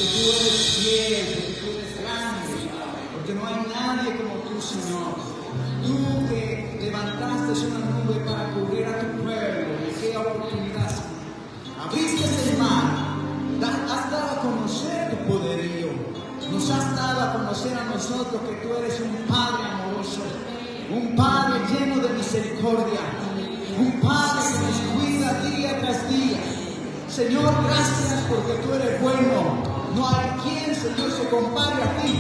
porque tú eres fiel, porque tú eres grande, porque no hay nadie como tú, Señor. Tú que levantaste una nube para cubrir a tu pueblo, y qué oportunidad, Señor. Abriste el mar, has dado a conocer tu poderío, nos has dado a conocer a nosotros que tú eres un Padre amoroso, un Padre lleno de misericordia, un Padre que nos cuida día tras día. Señor, gracias porque tú eres bueno. No hay quien, Señor, se compare a ti.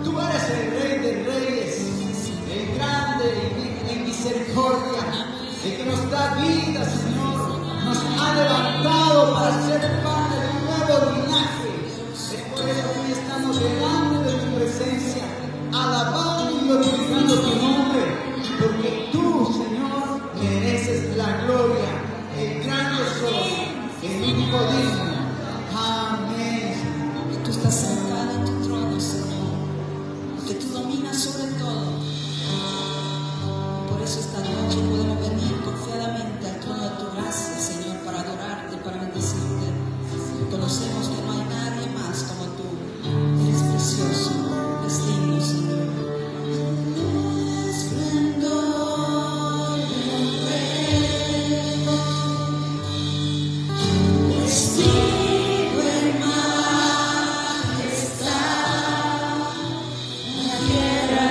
Tú eres el Rey de Reyes, el grande en misericordia, el que nos da vida, Señor. Nos ha levantado para ser parte de un nuevo linaje. Es por eso que hoy estamos delante de tu presencia, alabando y glorificando tu nombre, porque tú, Señor, mereces la gloria, el gran yo soy, el único digno. Amén. Que tú estás sentado en tu trono, Señor, que tú dominas sobre todo. Por eso esta noche podemos venir confiadamente al trono de tu gracia, Señor, para adorarte, para bendecirte. Conocemos que no hay nadie más como tú. Eres precioso, eres lindo, Señor. Tierra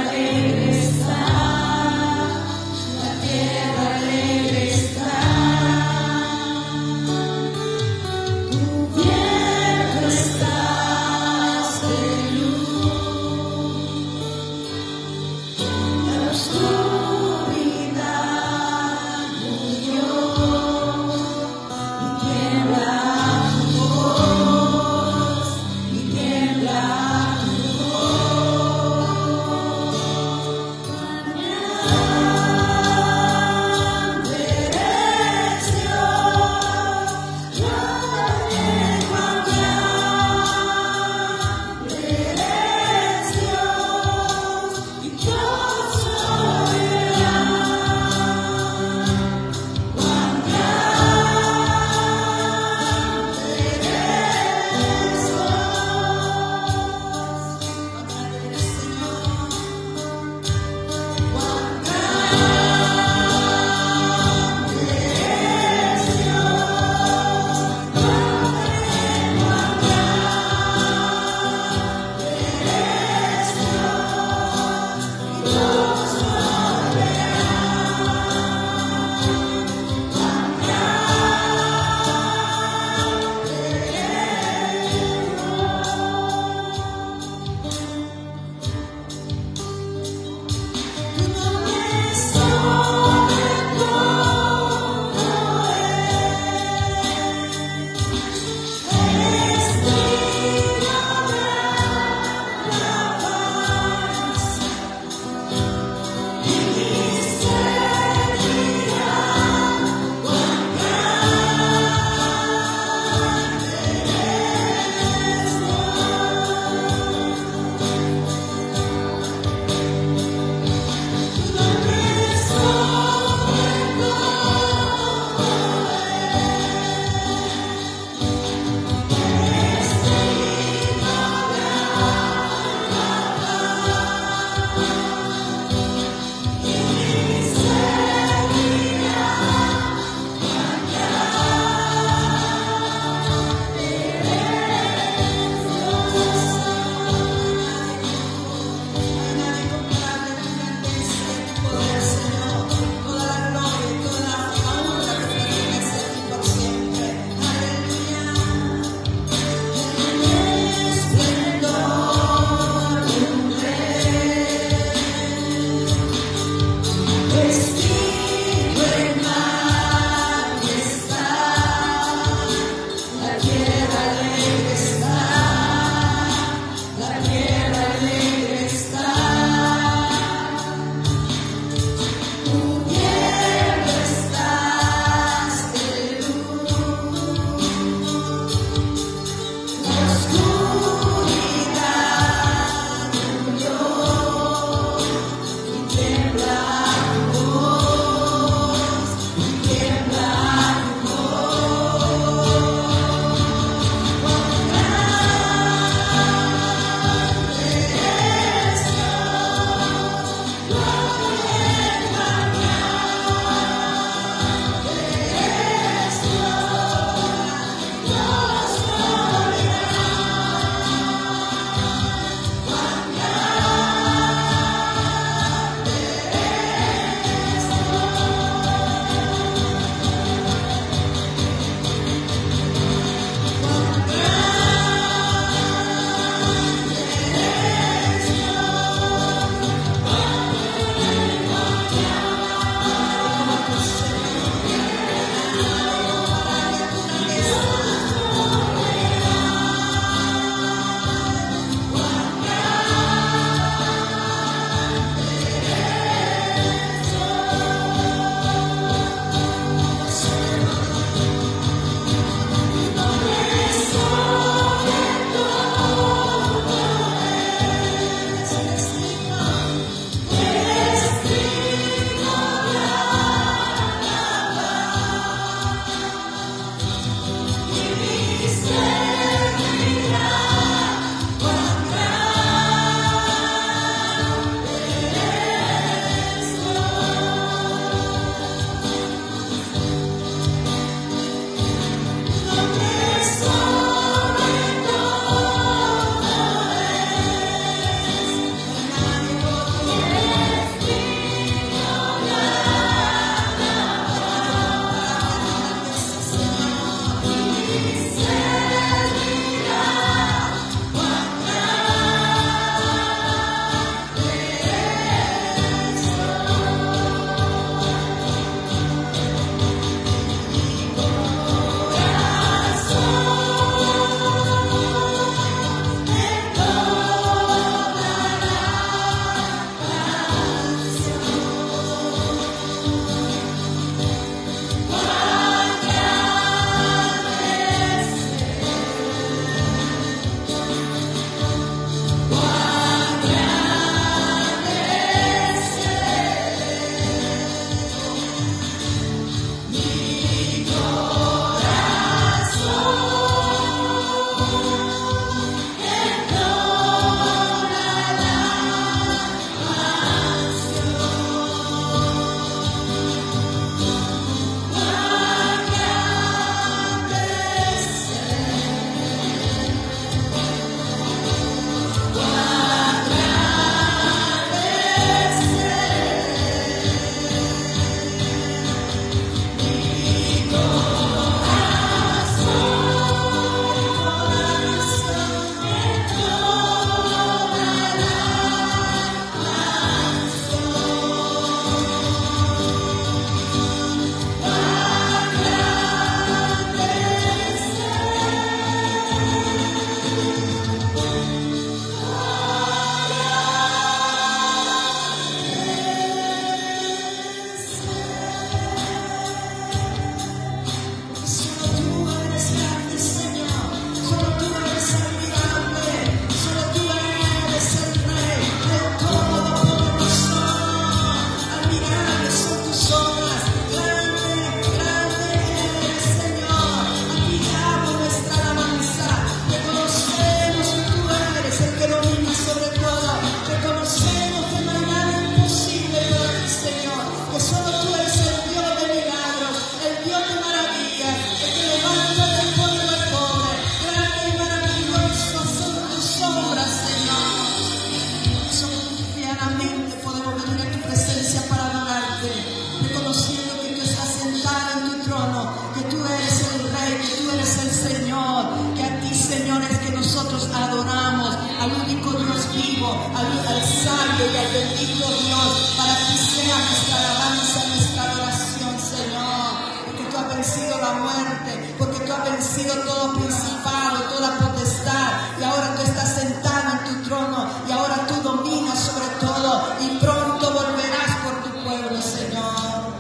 al sabio y al bendito Dios. Para ti sea nuestra alabanza, nuestra adoración, Señor. Porque tú has vencido la muerte, porque tú has vencido todo principado, toda potestad. Y ahora tú estás sentado en tu trono, y ahora tú dominas sobre todo, y pronto volverás por tu pueblo, Señor.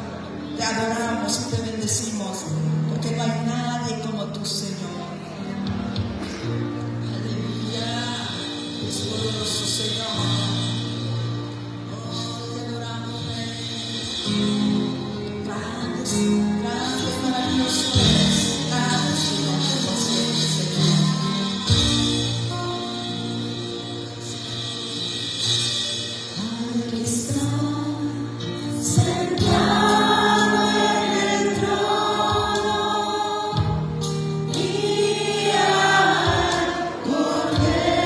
Te adoramos y te bendecimos, porque no hay nadie como tú, Señor. Poderoso Señor, oh, te adoramos, Rey. Grandes, grandes, maravillosos eres, grandes, Señor, por siempre, Señor. Aquí está, sentado en el trono, y al Cordero.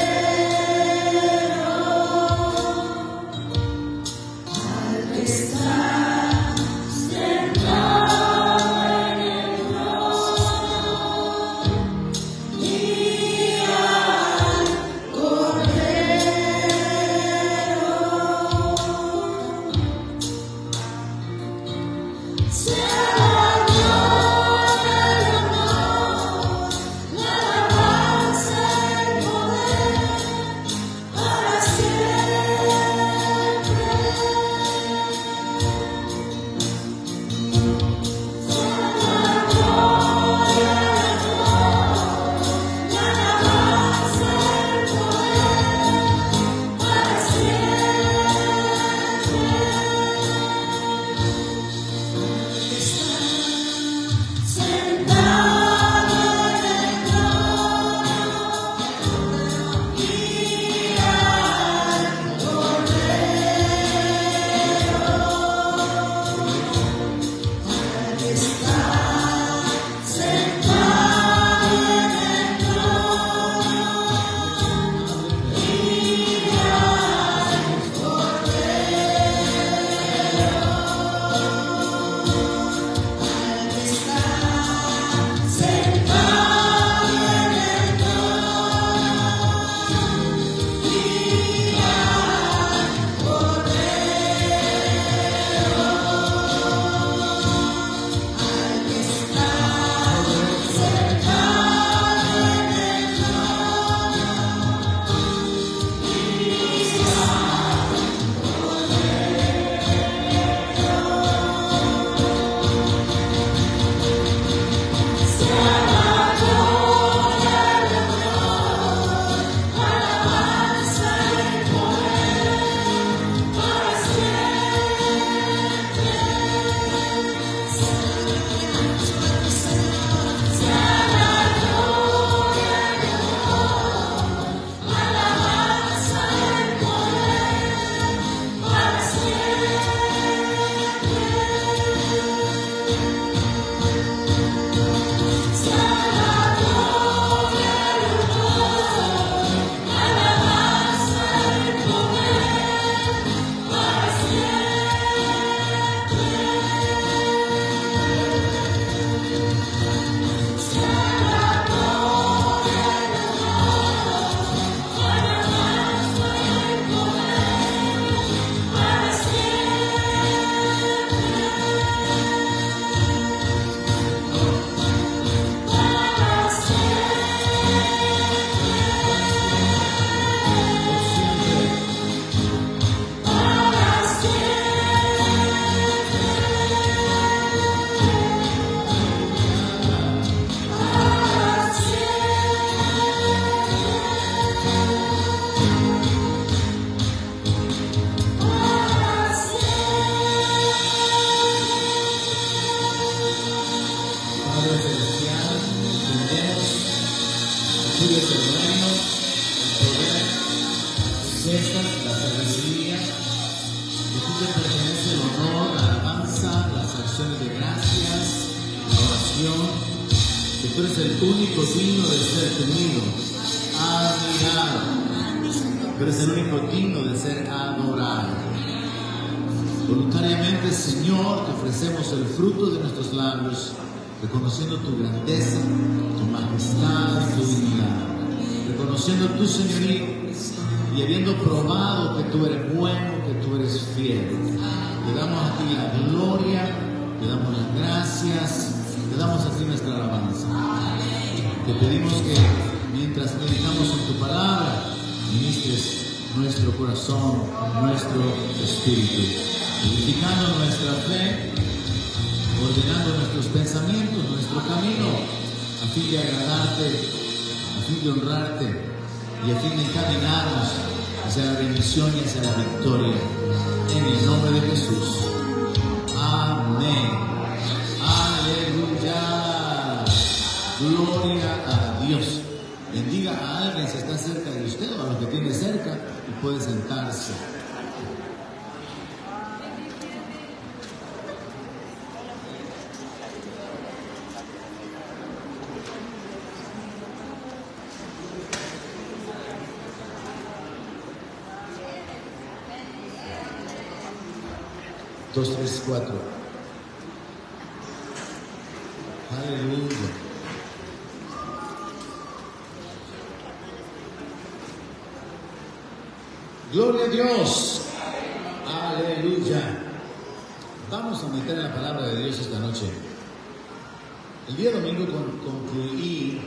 tú eres el único digno de ser temido, admirado. Tú eres el único digno de ser adorado. Voluntariamente, Señor, te ofrecemos el fruto de nuestros labios, reconociendo tu grandeza, tu majestad y tu dignidad, reconociendo tu señorío y habiendo probado que tú eres bueno, que tú eres fiel. Te damos a ti la gloria, te damos las gracias, te damos a ti nuestra alabanza. Te pedimos que mientras meditamos en tu palabra, ministres nuestro corazón, nuestro espíritu, edificando nuestra fe, ordenando nuestros pensamientos, nuestro camino, a fin de agradarte, a fin de honrarte y a fin de encaminarnos hacia la bendición y hacia la victoria. En el nombre de Jesús. Amén. Aleluya. Gloria a Dios. Bendiga a alguien si está cerca de usted o a los que tiene cerca y puede sentarse. Dos, tres, cuatro. Aleluya. Gloria a Dios. Aleluya. Vamos a meter en la palabra de Dios esta noche. El día domingo concluí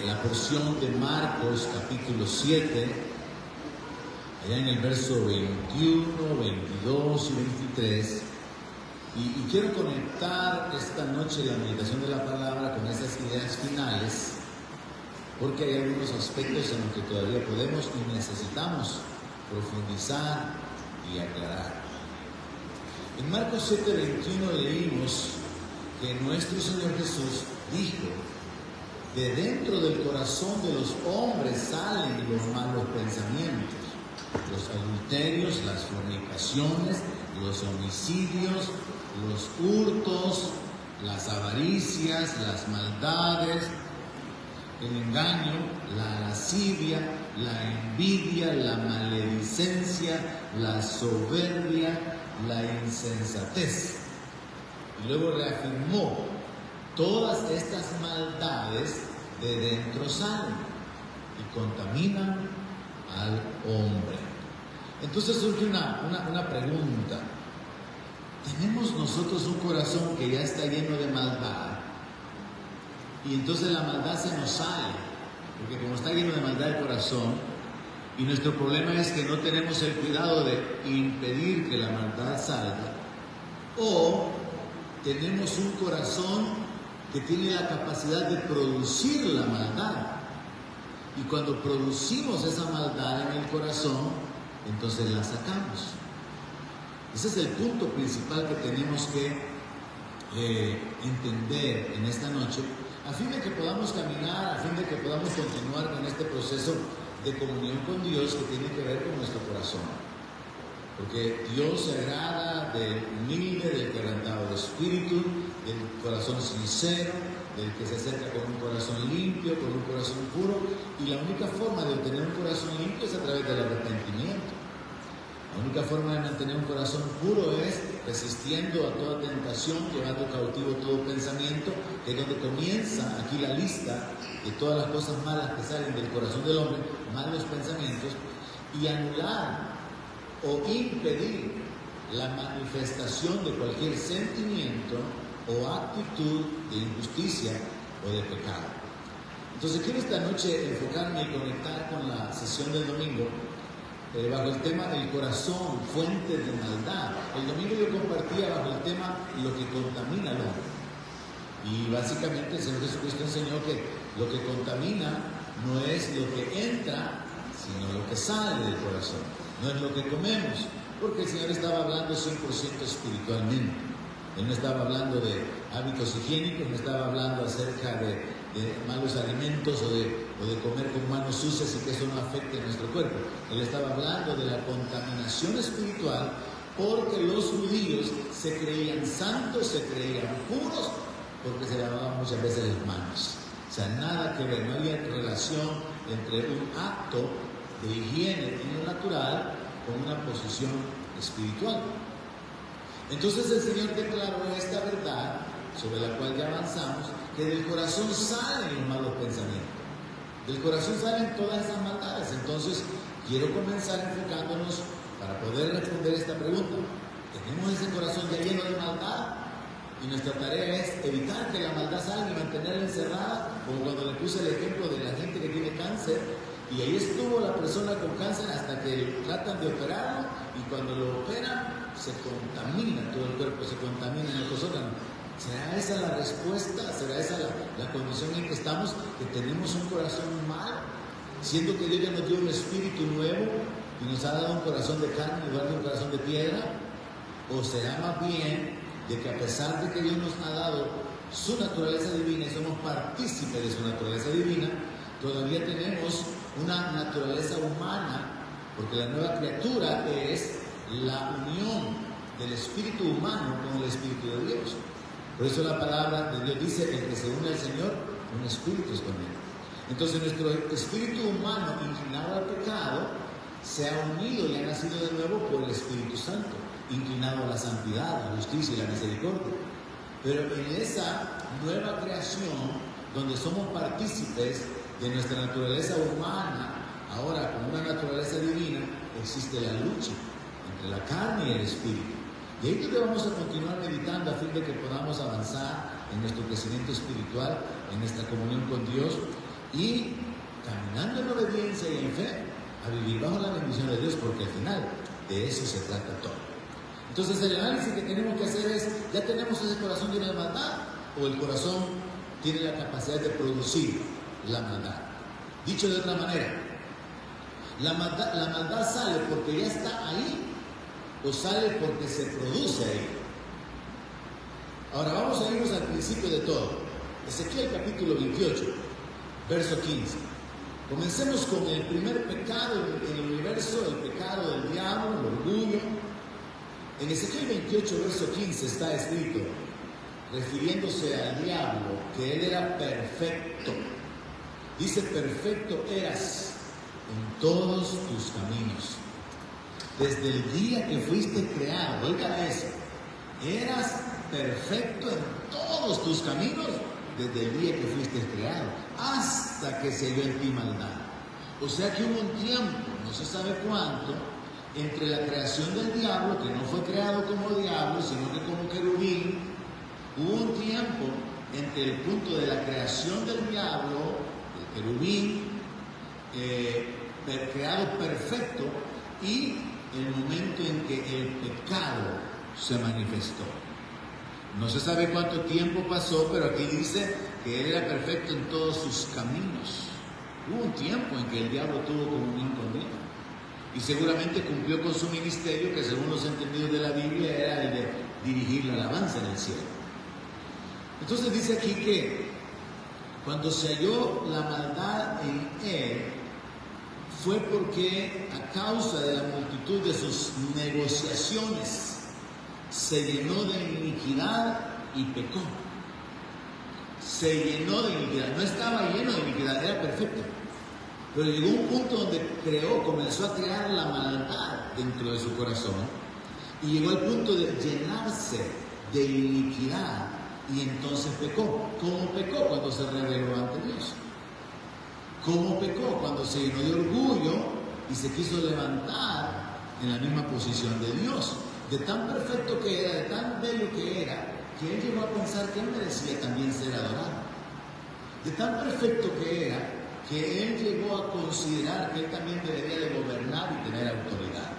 la porción de Marcos capítulo 7. Allá en el verso 21, 22 y 23, y quiero conectar esta noche la meditación de la palabra con esas ideas finales, porque hay algunos aspectos en los que todavía podemos y necesitamos profundizar y aclarar. En Marcos 7, 21 leímos que nuestro Señor Jesús dijo: de dentro del corazón de los hombres salen los malos pensamientos, los adulterios, las fornicaciones, los homicidios, los hurtos, las avaricias, las maldades, el engaño, la lascivia, la envidia, la maledicencia, la soberbia, la insensatez. Y luego reafirmó: todas estas maldades de dentro salen y contaminan al hombre. Entonces surge una pregunta: ¿tenemos nosotros un corazón que ya está lleno de maldad? Y entonces la maldad se nos sale, porque como está lleno de maldad el corazón, y nuestro problema es que no tenemos el cuidado de impedir que la maldad salga, o tenemos un corazón que tiene la capacidad de producir la maldad. Y cuando producimos esa maldad en el corazón, entonces la sacamos. Ese es el punto principal que tenemos que entender en esta noche, a fin de que podamos caminar, a fin de que podamos continuar con este proceso de comunión con Dios que tiene que ver con nuestro corazón. Porque Dios se agrada del humilde, del quebrantado de espíritu, del corazón sincero, del que se acerca con un corazón limpio, con un corazón puro. Y la única forma de obtener un corazón limpio es a través del arrepentimiento. La única forma de mantener un corazón puro es resistiendo a toda tentación, llevando cautivo todo pensamiento, que es donde comienza aquí la lista de todas las cosas malas que salen del corazón del hombre, malos pensamientos, y anular o impedir la manifestación de cualquier sentimiento o actitud de injusticia o de pecado. Entonces quiero esta noche enfocarme y conectar con la sesión del domingo bajo el tema del corazón, fuente de maldad. El domingo yo compartía bajo el tema lo que contamina al hombre. Y básicamente el Señor Jesucristo enseñó que lo que contamina no es lo que entra, sino lo que sale del corazón. No es lo que comemos, porque el Señor estaba hablando 100% espiritualmente. Él no estaba hablando de hábitos higiénicos, no estaba hablando acerca de malos alimentos o de comer con manos sucias y que eso no afecte a nuestro cuerpo. Él estaba hablando de la contaminación espiritual, porque los judíos se creían santos, se creían puros, porque se lavaban muchas veces las manos. O sea, nada que ver, no había relación entre un acto de higiene en lo natural con una posición espiritual. Entonces el Señor declaró esta verdad, sobre la cual ya avanzamos, que del corazón salen los malos pensamientos. Del corazón salen todas esas maldades. Entonces, quiero comenzar enfocándonos para poder responder esta pregunta. ¿Tenemos ese corazón ya lleno de maldad? Y nuestra tarea es evitar que la maldad salga y mantenerla encerrada, como cuando le puse el ejemplo de la gente que tiene cáncer, y ahí estuvo la persona con cáncer hasta que tratan de operarlo, y cuando lo operan, se contamina todo el cuerpo, se contamina en los órganos. ¿Será esa la respuesta? ¿Será esa la condición en que estamos? ¿Que tenemos un corazón malo? Siendo que Dios ya nos dio un espíritu nuevo y nos ha dado un corazón de carne en lugar de un corazón de piedra. ¿O será más bien de que a pesar de que Dios nos ha dado su naturaleza divina y somos partícipes de su naturaleza divina, todavía tenemos una naturaleza humana? Porque la nueva criatura es la unión del espíritu humano con el espíritu de Dios. Por eso la palabra de Dios dice: el que se une al Señor, un espíritu es con él. Entonces nuestro espíritu humano inclinado al pecado se ha unido y ha nacido de nuevo por el Espíritu Santo, inclinado a la santidad, la justicia y la misericordia. Pero en esa nueva creación, donde somos partícipes de nuestra naturaleza humana, ahora con una naturaleza divina, existe la lucha entre la carne y el espíritu. Y ahí es donde vamos a continuar meditando a fin de que podamos avanzar en nuestro crecimiento espiritual, en nuestra comunión con Dios y caminando en obediencia y en fe, a vivir bajo la bendición de Dios, porque al final de eso se trata todo. Entonces el análisis que tenemos que hacer es: ¿ya tenemos ese corazón lleno de maldad? ¿O el corazón tiene la capacidad de producir la maldad? Dicho de otra manera, ¿la maldad sale porque ya está ahí o sale porque se produce ahí? Ahora vamos a irnos al principio de todo. Ezequiel capítulo 28, verso 15. Comencemos con el primer pecado en el universo, el pecado del diablo, el orgullo. En Ezequiel 28, verso 15 está escrito, refiriéndose al diablo, que él era perfecto. Dice: perfecto eras en todos tus caminos. Desde el día que fuiste creado, oiga eso, eras perfecto en todos tus caminos, desde el día que fuiste creado, hasta que se dio en ti maldad. O sea que hubo un tiempo, no se sabe cuánto, entre la creación del diablo, que no fue creado como diablo, sino que como querubín. Hubo un tiempo entre el punto de la creación del diablo, el querubín, creado perfecto, y el momento en que el pecado se manifestó. No se sabe cuánto tiempo pasó, pero aquí dice que él era perfecto en todos sus caminos. Hubo un tiempo en que el diablo tuvo comunión con Dios y seguramente cumplió con su ministerio, que según los entendidos de la Biblia era el de dirigir la alabanza en el cielo. Entonces dice aquí que cuando se halló la maldad en él, fue porque a causa de la multitud de sus negociaciones se llenó de iniquidad y pecó. Se llenó de iniquidad, no estaba lleno de iniquidad, era perfecto. Pero llegó un punto donde comenzó a crear la maldad dentro de su corazón, y llegó al punto de llenarse de iniquidad, y entonces pecó. ¿Cómo pecó? Cuando se rebeló ante Dios. ¿Cómo pecó? Cuando se llenó de orgullo y se quiso levantar en la misma posición de Dios. De tan perfecto que era, de tan bello que era, que él llegó a pensar que él merecía también ser adorado. De tan perfecto que era, que él llegó a considerar que él también debería de gobernar y tener autoridad.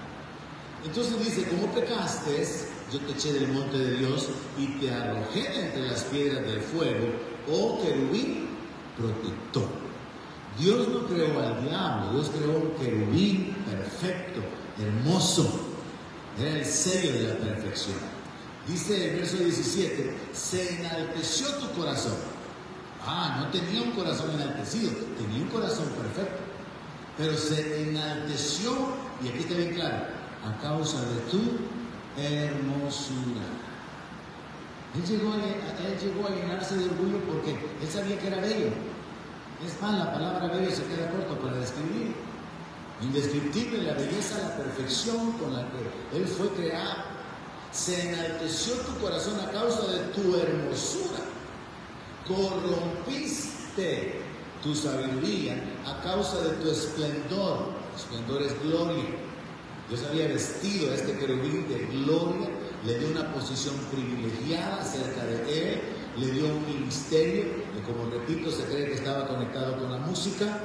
Entonces dice: como pecaste, yo te eché del monte de Dios y te arrojé entre las piedras del fuego, oh querubín protector. Dios no creó al diablo, Dios creó un querubín perfecto, hermoso. Era el sello de la perfección. Dice el verso 17: se enalteció tu corazón. No tenía un corazón enaltecido, tenía un corazón perfecto. Pero se enalteció, y aquí está bien claro, a causa de tu hermosura. Él llegó a llenarse de orgullo porque él sabía que era bello. Es más, la palabra bello se queda corto para describir. Indescriptible la belleza, la perfección con la que él fue creado. Se enalteció tu corazón a causa de tu hermosura. Corrompiste tu sabiduría a causa de tu esplendor. Esplendor es gloria. Dios había vestido a este querubín de gloria, le dio una posición privilegiada cerca de él, le dio un ministerio que, como repito, se cree que estaba conectado con la música.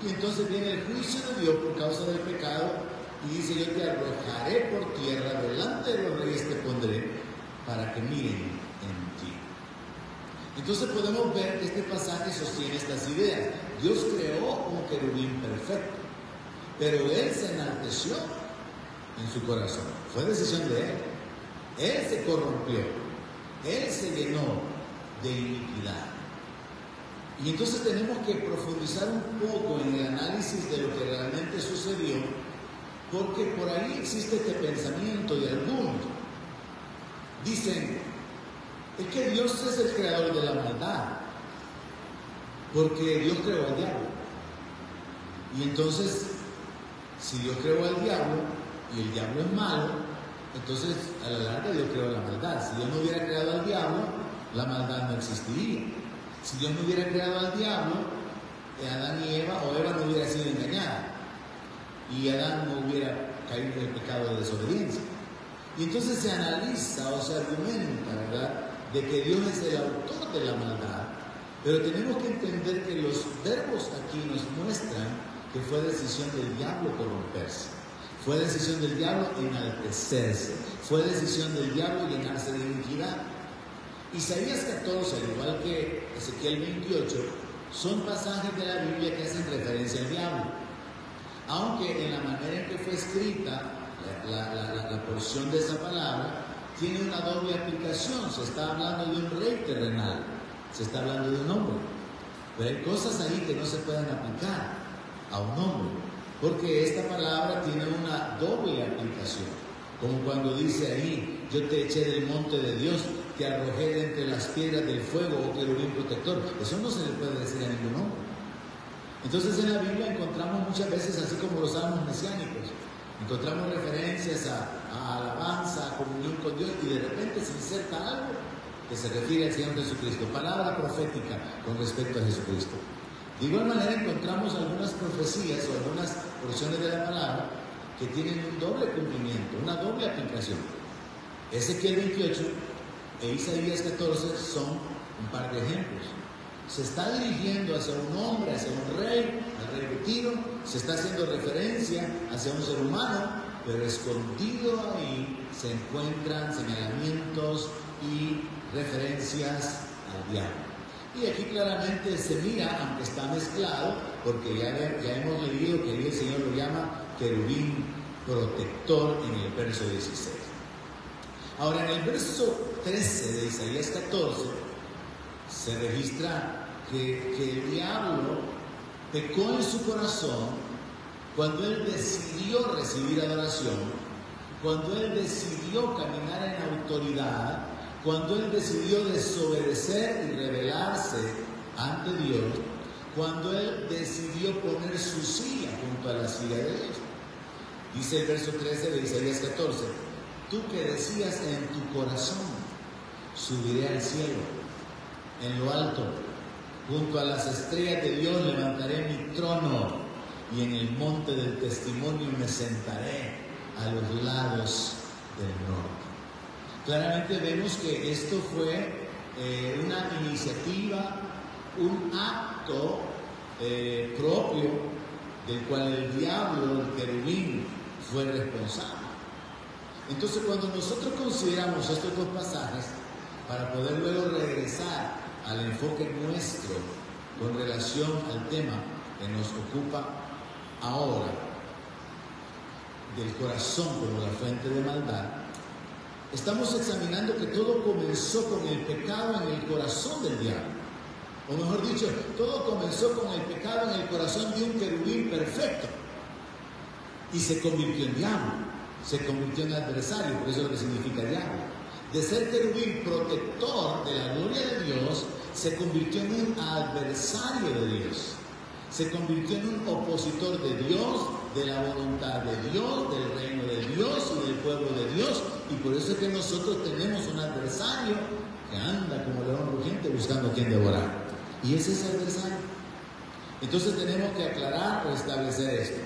Y entonces viene el juicio de Dios por causa del pecado y dice: yo te arrojaré por tierra, delante de los reyes te pondré para que miren en ti. Entonces podemos ver que este pasaje sostiene estas ideas. Dios creó un querubín perfecto, pero él se enalteció en su corazón. Fue decisión de él. Él se corrompió, él se llenó de iniquidad. Y entonces tenemos que profundizar un poco en el análisis de lo que realmente sucedió, porque por ahí existe este pensamiento de algunos. Dicen: es que Dios es el creador de la maldad, porque Dios creó al diablo. Y entonces, si Dios creó al diablo y el diablo es malo, entonces a la larga Dios creó la maldad. Si Dios no hubiera creado al diablo, la maldad no existiría. Si Dios no hubiera creado al diablo, Adán y Eva, o Eva no hubiera sido engañada y Adán no hubiera caído en el pecado de desobediencia. Y entonces se analiza o se argumenta, ¿verdad?, de que Dios es el autor de la maldad, pero tenemos que entender que los verbos aquí nos muestran que fue decisión del diablo corromperse, fue decisión del diablo enaltecerse, fue decisión del diablo llenarse de iniquidad. Isaías 14, al igual que Ezequiel 28, son pasajes de la Biblia que hacen referencia al diablo, aunque en la manera en que fue escrita la porción de esa palabra tiene una doble aplicación. Se está hablando de un rey terrenal, se está hablando de un hombre, pero hay cosas ahí que no se pueden aplicar a un hombre, porque esta palabra tiene una doble aplicación, como cuando dice ahí: yo te eché del monte de Dios, te arrojé de entre las piedras del fuego, oh querubín protector. Eso no se le puede decir a ningún hombre. Entonces en la Biblia encontramos muchas veces, así como los salmos mesiánicos, encontramos referencias a alabanza, a comunión con Dios, y de repente se inserta algo que se refiere al Señor Jesucristo, palabra profética con respecto a Jesucristo. De igual manera encontramos algunas profecías o algunas porciones de la palabra que tienen un doble cumplimiento, una doble aplicación. Ezequiel 28 e Isaías 14 son un par de ejemplos. Se está dirigiendo hacia un hombre, hacia un rey, al rey Tiro, se está haciendo referencia hacia un ser humano, pero escondido ahí se encuentran señalamientos y referencias al diablo. Y aquí claramente se mira, aunque está mezclado, porque ya hemos leído que el Señor lo llama querubín protector en el verso 16. Ahora, en el verso 13 de Isaías 14 se registra que el diablo pecó en su corazón cuando él decidió recibir adoración, cuando él decidió caminar en autoridad, cuando él decidió desobedecer y rebelarse ante Dios, cuando él decidió poner su silla junto a la silla de Dios. Dice el verso 13 de Isaías 14: tú que decías en tu corazón, subiré al cielo, en lo alto, junto a las estrellas de Dios levantaré mi trono, y en el monte del testimonio me sentaré a los lados del norte. Claramente vemos que esto fue una iniciativa, un acto propio del cual el diablo, el querubín, fue responsable. Entonces, cuando nosotros consideramos estos dos pasajes, para poder luego regresar al enfoque nuestro con relación al tema que nos ocupa ahora, del corazón como la fuente de maldad, estamos examinando que todo comenzó con el pecado en el corazón del diablo. O mejor dicho, todo comenzó con el pecado en el corazón de un querubín perfecto. Y se convirtió en diablo, se convirtió en adversario, por eso es lo que significa diablo. de ser querubín protector de la gloria de Dios, se convirtió en un adversario de Dios. Se convirtió en un opositor de Dios, de la voluntad de Dios, del reino de Dios y del pueblo de Dios. Y por eso es que nosotros tenemos un adversario que anda como león rugiente buscando a quien devorar. Y ese es el adversario. Entonces tenemos que aclarar o establecer esto.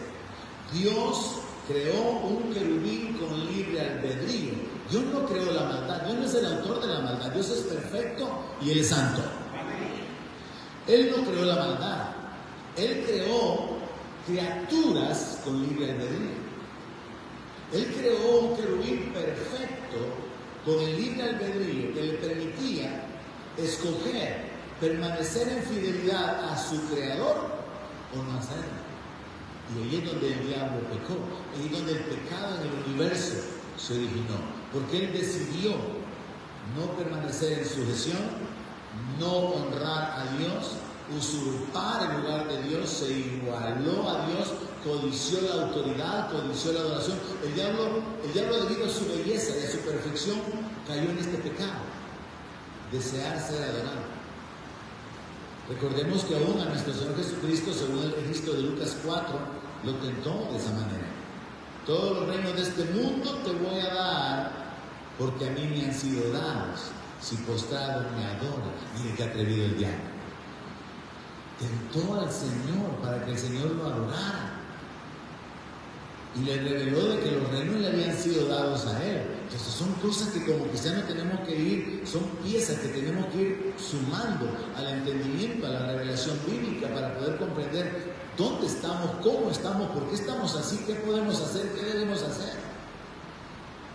Dios creó un querubín con libre albedrío. Dios no creó la maldad. Dios no es el autor de la maldad. Dios es perfecto y Él es santo. Él no creó la maldad. Él creó criaturas con libre albedrío. Él creó un querubín perfecto con el libre albedrío que le permitía escoger permanecer en fidelidad a su creador o no hacerlo. Y ahí es donde el diablo pecó, ahí es donde el pecado en el universo se originó, porque él decidió no permanecer en sujeción, no honrar a Dios, usurpar el lugar de Dios, se igualó a Dios, codició la autoridad, codició la adoración. El diablo debido a su belleza y a su perfección cayó en este pecado, desear ser adorado. Recordemos que aún a nuestro Señor Jesucristo, según el registro de Lucas 4, lo tentó de esa manera. Todos los reinos de este mundo te voy a dar porque a mí me han sido dados. Si postrado me adora. Mire qué atrevido el diablo. Tentó al Señor para que el Señor lo adorara. Y le reveló de que los reinos le habían sido dados a él. Entonces son cosas que como cristianos tenemos que ir, son piezas que tenemos que ir sumando al entendimiento, a la revelación bíblica para poder comprender dónde estamos, cómo estamos, por qué estamos así, qué podemos hacer, qué debemos hacer.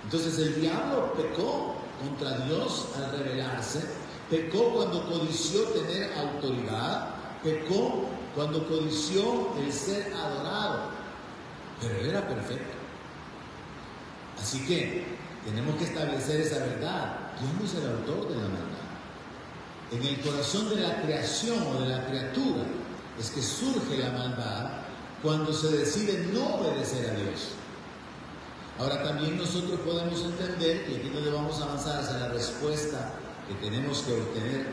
Entonces el diablo pecó contra Dios al rebelarse, pecó cuando codició tener autoridad, pecó cuando codició el ser adorado. Pero él era perfecto. Así que tenemos que establecer esa verdad. Dios no es el autor de la maldad. En el corazón de la creación o de la criatura es que surge la maldad cuando se decide no obedecer a Dios. Ahora también nosotros podemos entender, y aquí es donde vamos a avanzar hacia la respuesta que tenemos que obtener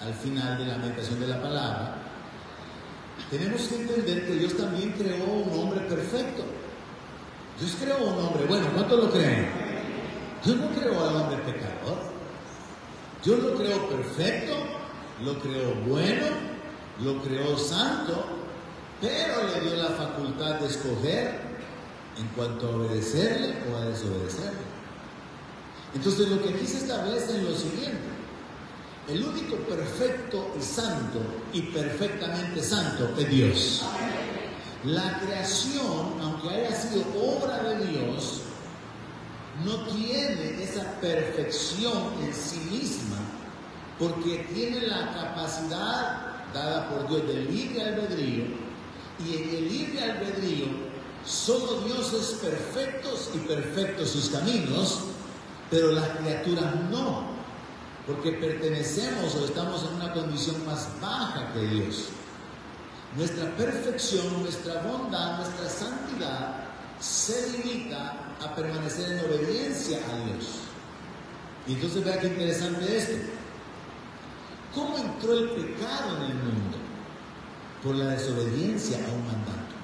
al final de la meditación de la palabra. Tenemos que entender que Dios también creó un hombre perfecto. Dios creó un hombre bueno. ¿Cuántos lo creen? Dios no creó al hombre pecador. Dios lo creó perfecto, lo creó bueno, lo creó santo, pero le dio la facultad de escoger en cuanto a obedecerle o a desobedecerle. Entonces lo que aquí se establece es lo siguiente. El único perfecto y santo y perfectamente santo es Dios. La creación, aunque haya sido obra de Dios, no tiene esa perfección en sí misma, porque tiene la capacidad dada por Dios del libre albedrío, y en el libre albedrío solo dioses perfectos y perfectos sus caminos, pero las criaturas no. Porque pertenecemos o estamos en una condición más baja que Dios. Nuestra perfección, nuestra bondad, nuestra santidad se limita a permanecer en obediencia a Dios. Y entonces vea qué interesante esto. ¿Cómo entró el pecado en el mundo? Por la desobediencia a un mandato.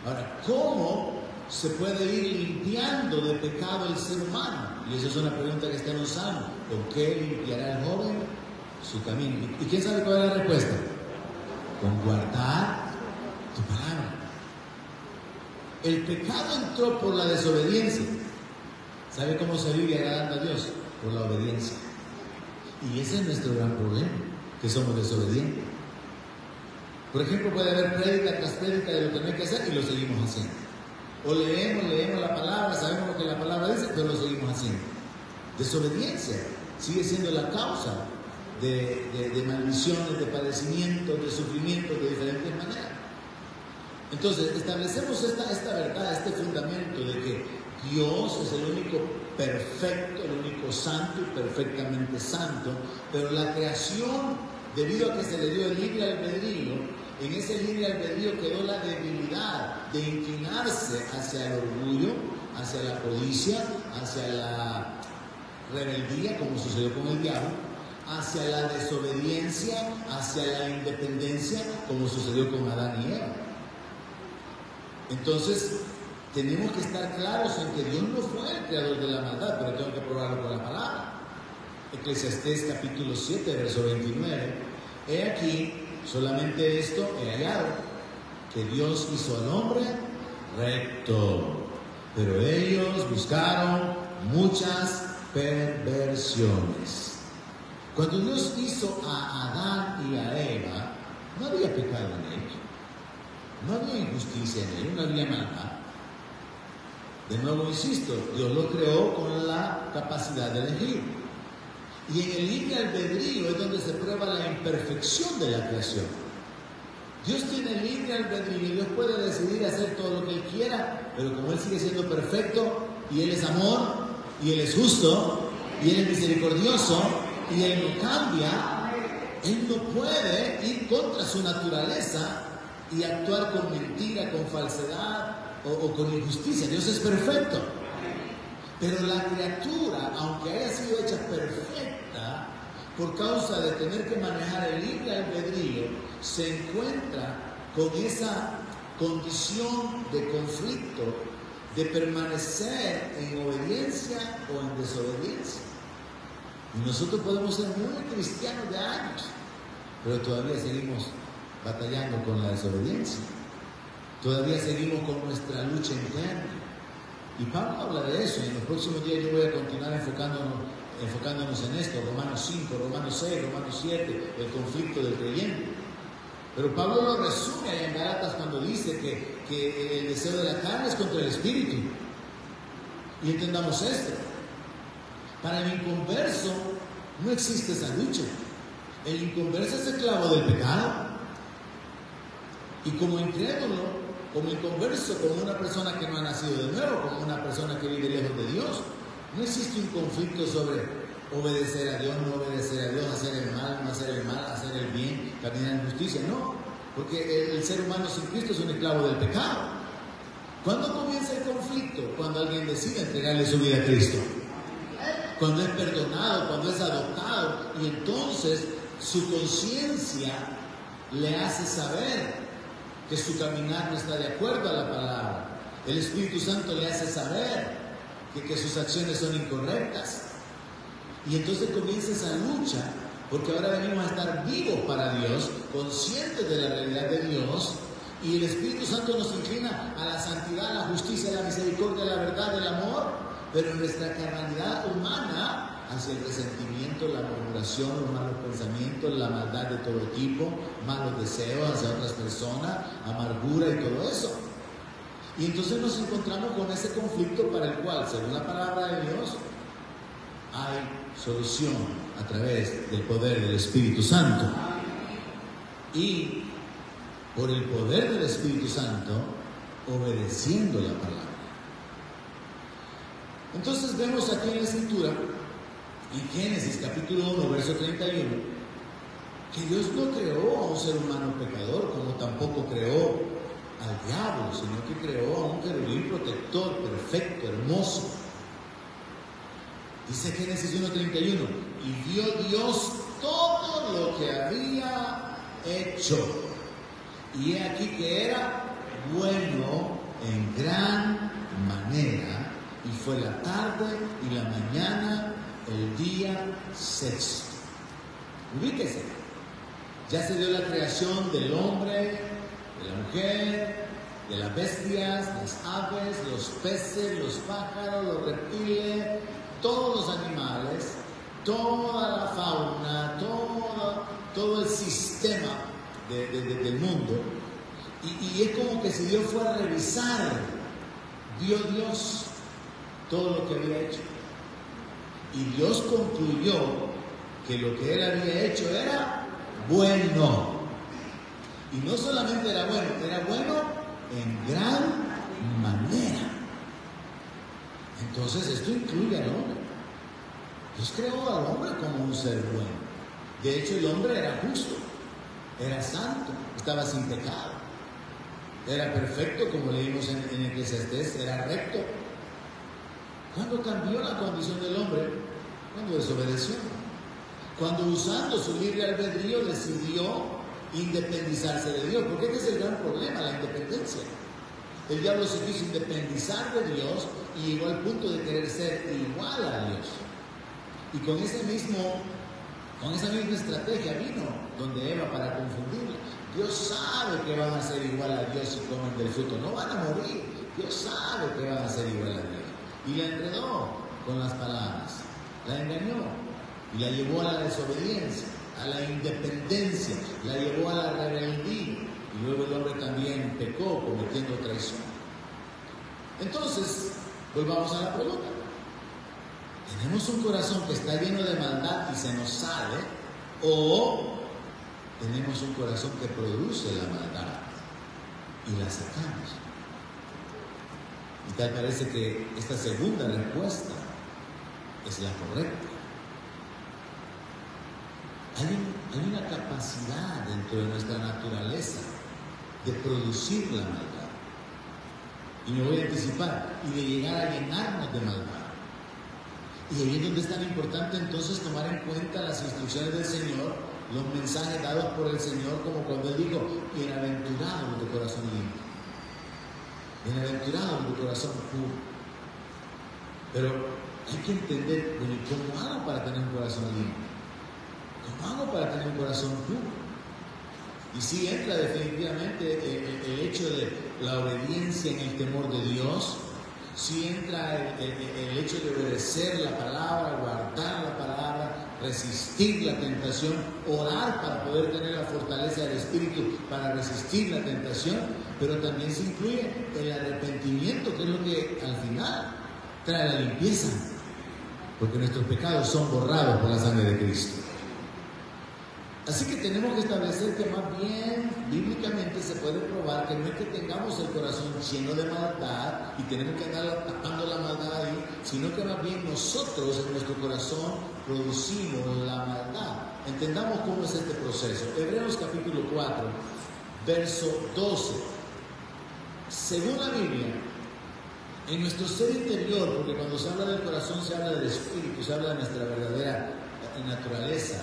Ahora, ¿cómo se puede ir limpiando de pecado el ser humano? Y esa es una pregunta que está en un salmo. ¿Con qué limpiará el joven su camino? ¿Y quién sabe cuál es la respuesta? Con guardar tu palabra. El pecado entró por la desobediencia. ¿Sabe cómo se vive agradando a Dios? Por la obediencia. Y ese es nuestro gran problema, que somos desobedientes. Por ejemplo, puede haber prédica tras prédica de lo que no hay que hacer y lo seguimos haciendo. O leemos la palabra, sabemos lo que la palabra dice, pero lo seguimos haciendo. Desobediencia sigue siendo la causa de maldiciones, de padecimientos, de sufrimientos de diferentes maneras. Entonces, establecemos esta verdad, este fundamento de que Dios es el único perfecto, el único santo y perfectamente santo, pero la creación, debido a que se le dio el libre albedrío, en ese libre albedrío quedó la debilidad de inclinarse hacia el orgullo, hacia la codicia, hacia la rebeldía, como sucedió con el diablo, hacia la desobediencia, hacia la independencia, como sucedió con Adán y Eva. Entonces, tenemos que estar claros en que Dios no fue el creador de la maldad, pero tengo que probarlo con la palabra. Eclesiastés capítulo 7, verso 29. He aquí, solamente esto he hallado, que Dios hizo al hombre recto, pero ellos buscaron muchas perversiones. Cuando Dios hizo a Adán y a Eva, no había pecado en ellos, no había injusticia en ellos, no había maldad. De nuevo insisto, Dios lo creó con la capacidad de elegir. Y en el libre albedrío es donde se prueba la imperfección de la creación. Dios tiene libre albedrío y Dios puede decidir hacer todo lo que Él quiera, pero como Él sigue siendo perfecto, y Él es amor, y Él es justo, y Él es misericordioso, y Él no cambia, Él no puede ir contra su naturaleza y actuar con mentira, con falsedad o con injusticia. Dios es perfecto. Pero la criatura, aunque haya sido hecha perfecta, por causa de tener que manejar el libre albedrío, se encuentra con esa condición de conflicto, de permanecer en obediencia o en desobediencia. Y nosotros podemos ser muy cristianos de años, pero todavía seguimos batallando con la desobediencia. Todavía seguimos con nuestra lucha interna. Y Pablo habla de eso, y en los próximos días yo voy a continuar enfocándonos en esto, Romanos 5, Romanos 6, Romanos 7, el conflicto del creyente. Pero Pablo lo resume ahí en Gálatas cuando dice que el deseo de la carne es contra el espíritu. Y entendamos esto. Para el inconverso no existe esa lucha. El inconverso es esclavo del pecado. Y como incrédulo, como inconverso, como una persona que no ha nacido de nuevo, como una persona que vive lejos de Dios, no existe un conflicto sobre obedecer a Dios, no obedecer a Dios, hacer el mal, no hacer el mal, hacer el bien, caminar en justicia. No, porque el ser humano sin Cristo es un esclavo del pecado. ¿Cuándo comienza el conflicto? Cuando alguien decide entregarle su vida a Cristo. Cuando es perdonado, cuando es adoptado, y entonces su conciencia le hace saber que su caminar no está de acuerdo a la palabra. El Espíritu Santo le hace saber que sus acciones son incorrectas. Y entonces comienza esa lucha, porque ahora venimos a estar vivos para Dios, conscientes de la realidad de Dios, y el Espíritu Santo nos inclina a la santidad, a la justicia, a la misericordia, a la verdad, al amor, pero en nuestra carnalidad humana, hacia el resentimiento, la murmuración, los malos pensamientos, la maldad de todo tipo, malos deseos hacia otras personas, amargura y todo eso. Y entonces nos encontramos con ese conflicto para el cual, según la palabra de Dios, hay solución a través del poder del Espíritu Santo. Y por el poder del Espíritu Santo, obedeciendo la palabra. Entonces vemos aquí en la Escritura, en Génesis capítulo 1, verso 31, que Dios no creó a un ser humano pecador, como tampoco creó al diablo, sino que creó a un querubín protector, perfecto, hermoso. Dice Génesis 1:31, y vio Dios todo lo que había hecho, y he aquí que era bueno en gran manera, y fue la tarde y la mañana el día sexto. Ubíquese, ya se dio la creación del hombre, de la mujer, de las bestias, las aves, los peces, los pájaros, los reptiles, todos los animales, toda la fauna, todo el sistema del mundo. Y es como que si Dios fuera a revisar, vio Dios todo lo que había hecho. Y Dios concluyó que lo que Él había hecho era bueno. Y no solamente era bueno en gran manera. Entonces esto incluye al hombre. Dios creó al hombre como un ser bueno. De hecho, el hombre era justo, era santo, estaba sin pecado, era perfecto, como leímos en Eclesiastés, era recto. ¿Cuándo cambió la condición del hombre? Cuando desobedeció. Cuando usando su libre albedrío decidió independizarse de Dios. Porque este es el gran problema, la independencia. El diablo se quiso independizar de Dios y llegó al punto de querer ser igual a Dios. Y con esa misma estrategia vino donde Eva para confundirla. Dios sabe que van a ser igual a Dios si comen del fruto. No van a morir. Dios sabe que van a ser igual a Dios. Y la enredó con las palabras. La engañó y la llevó a la desobediencia, a la independencia, la llevó a la rebeldía. Y luego el hombre también pecó cometiendo traición. Entonces, volvamos a la pregunta. ¿Tenemos un corazón que está lleno de maldad y se nos sale? ¿O tenemos un corazón que produce la maldad y la sacamos? Y tal parece que esta segunda respuesta es la correcta. Hay una capacidad dentro de nuestra naturaleza de producir la maldad. Y me voy a anticipar, y de llegar a llenarnos de maldad. Y ahí es donde es tan importante entonces tomar en cuenta las instrucciones del Señor, los mensajes dados por el Señor, como cuando Él dijo: bienaventurado de corazón limpio, bienaventurado de corazón puro. Pero hay que entender, bueno, ¿cómo hago para tener un corazón limpio? ¿Cómo hago para tener un corazón puro? Y sí entra definitivamente el hecho de la obediencia en el temor de Dios. Sí entra el hecho de obedecer la palabra, guardar la palabra, resistir la tentación, orar para poder tener la fortaleza del Espíritu para resistir la tentación, pero también se incluye el arrepentimiento, que es lo que al final trae la limpieza, porque nuestros pecados son borrados por la sangre de Cristo. Así que tenemos que establecer que más bien bíblicamente se puede probar que no es que tengamos el corazón lleno de maldad y tenemos que andar tapando la maldad ahí, sino que más bien nosotros en nuestro corazón producimos la maldad. Entendamos cómo es este proceso. Hebreos capítulo 4, verso 12. Según la Biblia, en nuestro ser interior, porque cuando se habla del corazón se habla del espíritu, se habla de nuestra verdadera naturaleza.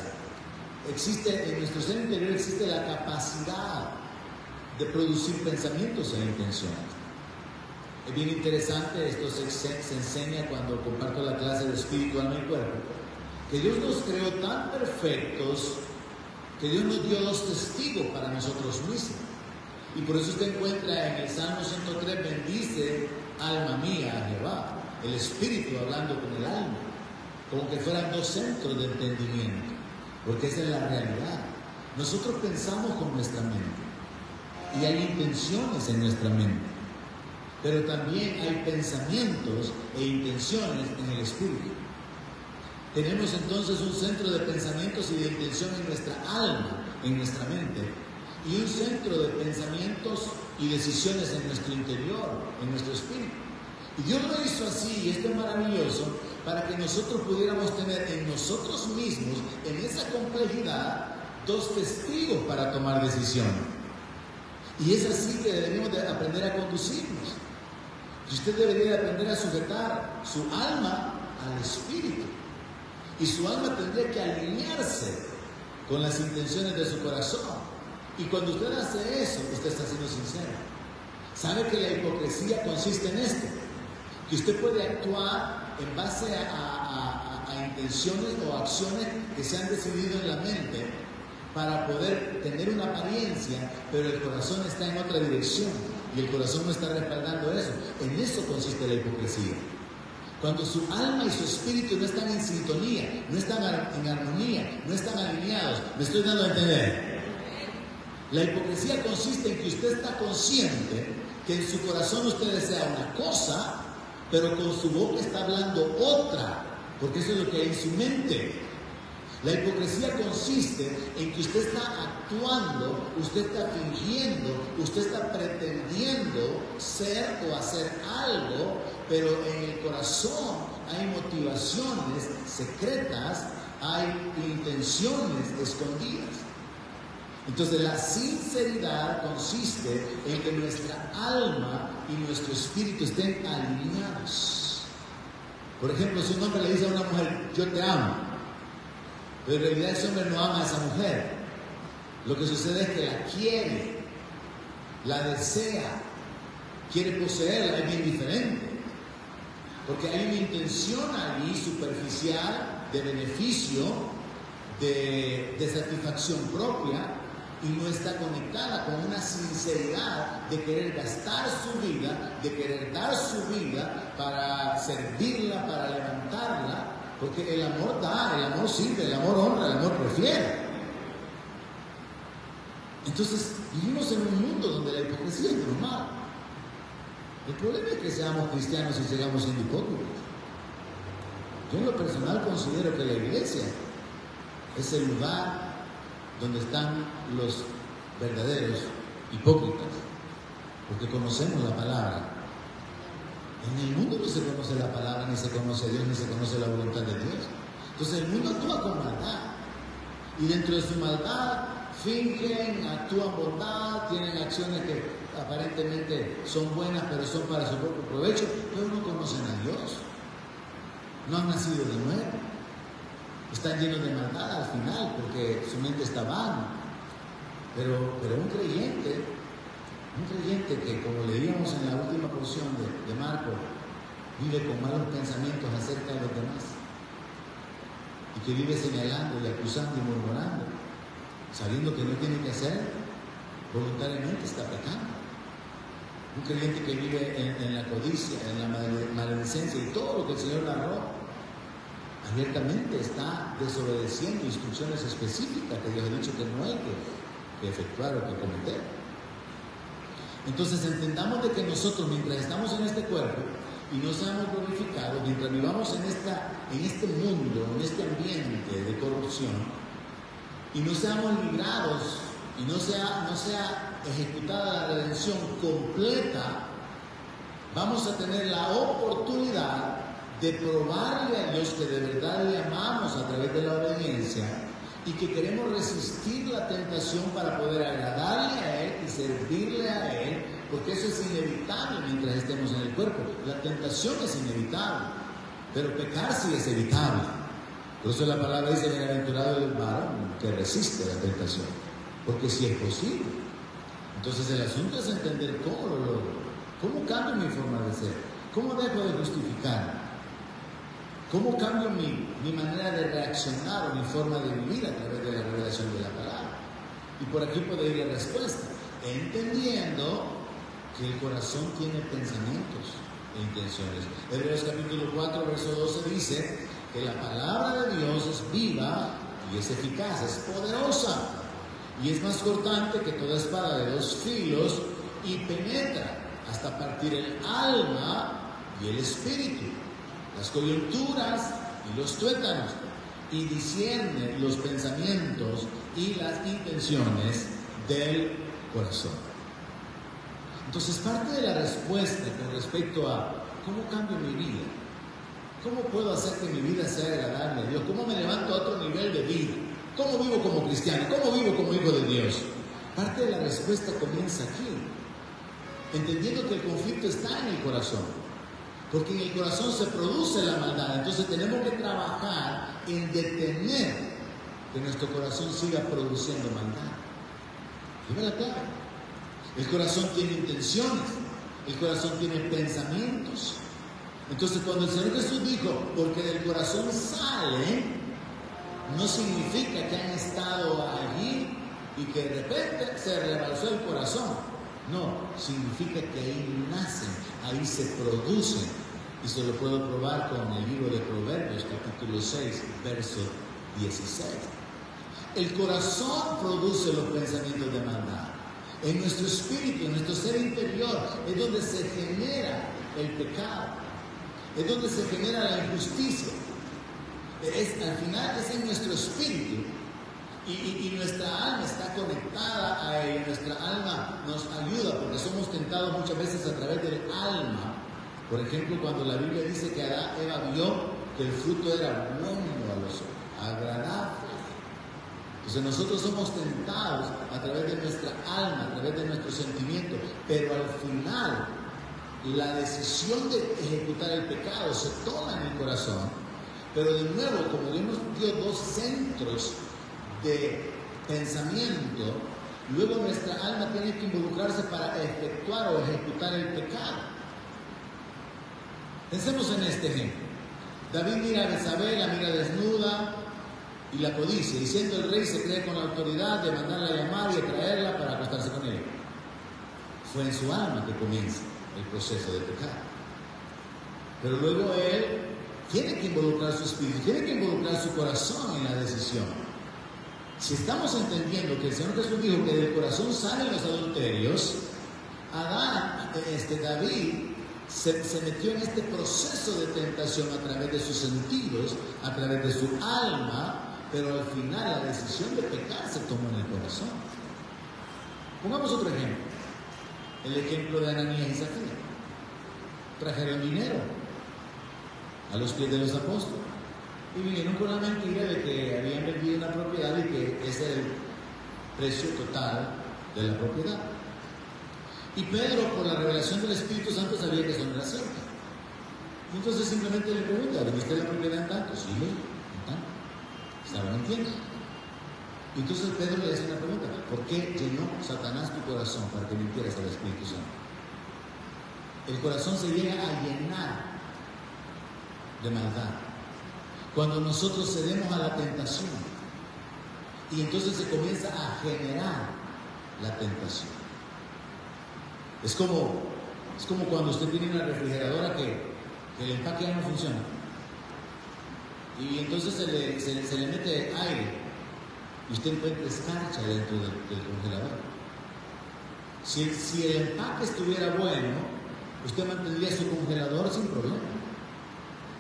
En nuestro ser interior existe la capacidad de producir pensamientos e intenciones. Es bien interesante, esto se enseña cuando comparto la clase de espíritu, alma y cuerpo, que Dios nos creó tan perfectos que Dios nos dio 2 testigos para nosotros mismos. Y por eso usted encuentra en el Salmo 103, bendice alma mía a Jehová, el espíritu hablando con el alma, como que fueran 2 centros de entendimiento. Porque esa es la realidad. Nosotros pensamos con nuestra mente y hay intenciones en nuestra mente, pero también hay pensamientos e intenciones en el espíritu. Tenemos entonces un centro de pensamientos y de intención en nuestra alma, en nuestra mente, y un centro de pensamientos y decisiones en nuestro interior, en nuestro espíritu. Y Dios lo hizo así, y esto es maravilloso, para que nosotros pudiéramos tener en nosotros mismos, en esa complejidad, 2 testigos para tomar decisiones. Y es así que debemos de aprender a conducirnos. Y usted debería de aprender a sujetar su alma al espíritu. Y su alma tendría que alinearse con las intenciones de su corazón. Y cuando usted hace eso, usted está siendo sincero. ¿Sabe que la hipocresía consiste en esto? Que usted puede actuar en base a intenciones o acciones que se han decidido en la mente para poder tener una apariencia, pero el corazón está en otra dirección y el corazón no está respaldando eso. En eso consiste la hipocresía. Cuando su alma y su espíritu no están en sintonía, no están en armonía, no están alineados. ¿Me estoy dando a entender? La hipocresía consiste en que usted está consciente que en su corazón usted desea una cosa, pero con su boca está hablando otra, porque eso es lo que hay en su mente. La hipocresía consiste en que usted está actuando, usted está fingiendo, usted está pretendiendo ser o hacer algo, pero en el corazón hay motivaciones secretas, hay intenciones escondidas. Entonces la sinceridad consiste en que nuestra alma y nuestro espíritu estén alineados. Por ejemplo, si un hombre le dice a una mujer, yo te amo, pero en realidad ese hombre no ama a esa mujer, lo que sucede es que la quiere, la desea, quiere poseerla, es bien diferente. Porque hay una intención allí superficial de beneficio, de satisfacción propia, y no está conectada con una sinceridad de querer gastar su vida, de querer dar su vida para servirla, para levantarla, porque el amor da, el amor sirve, el amor honra, el amor prefiere. Entonces, vivimos en un mundo donde la hipocresía es normal. El problema es que seamos cristianos y sigamos siendo hipócritas. Yo en lo personal considero que la iglesia es el lugar donde están los verdaderos hipócritas, porque conocemos la palabra. En el mundo no se conoce la palabra, ni se conoce a Dios, ni se conoce la voluntad de Dios. Entonces el mundo actúa con maldad, y dentro de su maldad fingen, actúan bondad, tienen acciones que aparentemente son buenas, pero son para su propio provecho, pero no conocen a Dios, no han nacido de nuevo, están llenos de maldad al final, porque su mente está vana. Pero un creyente que, como leíamos en la última porción de Marcos, vive con malos pensamientos acerca de los demás, y que vive señalando y acusando y murmurando, sabiendo que no tiene que hacer, voluntariamente está pecando. Un creyente que vive en la codicia, en la maledicencia y todo lo que el Señor narró, abiertamente está desobedeciendo instrucciones específicas que Dios ha dicho que no hay que efectuar o que cometer. Entonces entendamos de que nosotros, mientras estamos en este cuerpo y no seamos glorificados, mientras vivamos en este mundo, en este ambiente de corrupción, y no seamos librados y no sea ejecutada la redención completa, vamos a tener la oportunidad de probarle a Dios que de verdad le amamos a través de la obediencia y que queremos resistir la tentación para poder agradarle a Él y servirle a Él, porque eso es inevitable mientras estemos en el cuerpo. La tentación es inevitable, pero pecar sí es evitable. Por eso la palabra dice, bienaventurado el varón que resiste la tentación, porque sí es posible. Entonces el asunto es entender cómo lo logro, cómo cambio mi forma de ser, cómo dejo de justificar, cómo cambio mi manera de reaccionar o mi forma de vivir a través de la revelación de la palabra. Y por aquí puede ir la respuesta, entendiendo que el corazón tiene pensamientos e intenciones. Hebreos capítulo 4, verso 12 dice que la palabra de Dios es viva y es eficaz, es poderosa, y es más cortante que toda espada de dos filos, y penetra hasta partir el alma y el espíritu, las coyunturas y los tuétanos, y discierne los pensamientos y las intenciones del corazón. Entonces, parte de la respuesta con respecto a cómo cambio mi vida, cómo puedo hacer que mi vida sea agradable a Dios, cómo me levanto a otro nivel de vida, cómo vivo como cristiano, cómo vivo como hijo de Dios, parte de la respuesta comienza aquí, entendiendo que el conflicto está en el corazón, porque en el corazón se produce la maldad. Entonces tenemos que trabajar en detener que nuestro corazón siga produciendo maldad. ¿Vive la clave? El corazón tiene intenciones, el corazón tiene pensamientos. Entonces cuando el Señor Jesús dijo, porque del corazón sale, no significa que han estado allí y que de repente se rebalsó el corazón. No, significa que ahí nacen, ahí se producen. Y se lo puedo probar con el libro de Proverbios, capítulo 6, verso 16. El corazón produce los pensamientos de maldad. En nuestro espíritu, en nuestro ser interior, es donde se genera el pecado. Es donde se genera la injusticia. Al final es en nuestro espíritu. Y nuestra alma está conectada a él. Nuestra alma nos ayuda porque somos tentados muchas veces a través del alma. Por ejemplo, cuando la Biblia dice que Eva vio que el fruto era bueno a los ojos, agradable. Entonces nosotros somos tentados a través de nuestra alma, a través de nuestros sentimientos, pero al final la decisión de ejecutar el pecado se toma en el corazón, pero de nuevo, como Dios nos dio dos centros de pensamiento, luego nuestra alma tiene que involucrarse para efectuar o ejecutar el pecado. Pensemos en este ejemplo. David mira a Betsabé, la mira desnuda y la codicia, y siendo el rey se cree con la autoridad de mandarla a llamar y de traerla para acostarse con ella. Fue en su alma que comienza el proceso de pecado. Pero luego él tiene que involucrar su espíritu, tiene que involucrar su corazón en la decisión. Si estamos entendiendo que el Señor Jesús dijo que del corazón salen los adulterios, David se metió en este proceso de tentación a través de sus sentidos, a través de su alma, pero al final la decisión de pecar se tomó en el corazón. Pongamos otro ejemplo, el ejemplo de Ananías y Zafira. Trajeron dinero a los pies de los apóstoles y vinieron con la mentira de que habían vendido una propiedad y que ese era el precio total de la propiedad. Y Pedro, por la revelación del Espíritu Santo, sabía que eso no era cierto. Entonces simplemente le pregunta: ¿vendiste la propiedad en tanto? Sí, en tanto. Estaba mintiendo. Y entonces Pedro le hace una pregunta: ¿por qué llenó Satanás tu corazón para que mintieras al Espíritu Santo? El corazón se llega a llenar de maldad cuando nosotros cedemos a la tentación, y entonces se comienza a generar la tentación. Es como cuando usted tiene una refrigeradora que el empaque ya no funciona, y entonces se le mete aire y usted encuentra escarcha dentro del congelador. Si el empaque estuviera bueno, usted mantendría su congelador sin problema.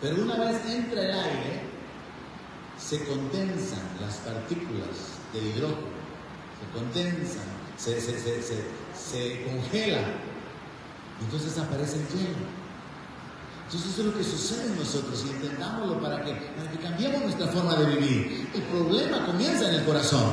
Pero una vez entra el aire, se condensan las partículas de hidrógeno, se condensan, se congelan, y entonces aparece el hielo. Entonces eso es lo que sucede en nosotros, y entendámoslo para que cambiemos nuestra forma de vivir. El problema comienza en el corazón,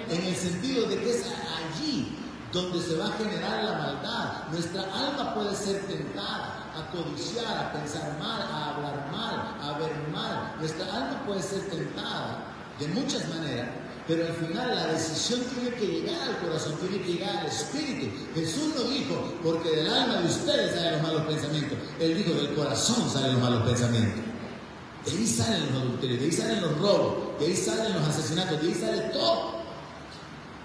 en el sentido de que es allí donde se va a generar la maldad. Nuestra alma puede ser tentada a codiciar, a pensar mal, a hablar mal, a ver mal. Nuestra alma puede ser tentada de muchas maneras, pero al final la decisión tiene que llegar al corazón, tiene que llegar al espíritu. Jesús no dijo: porque del alma de ustedes salen los malos pensamientos. Él dijo: del corazón salen los malos pensamientos. De ahí salen los adulterios, de ahí salen los robos, de ahí salen los asesinatos, de ahí sale todo.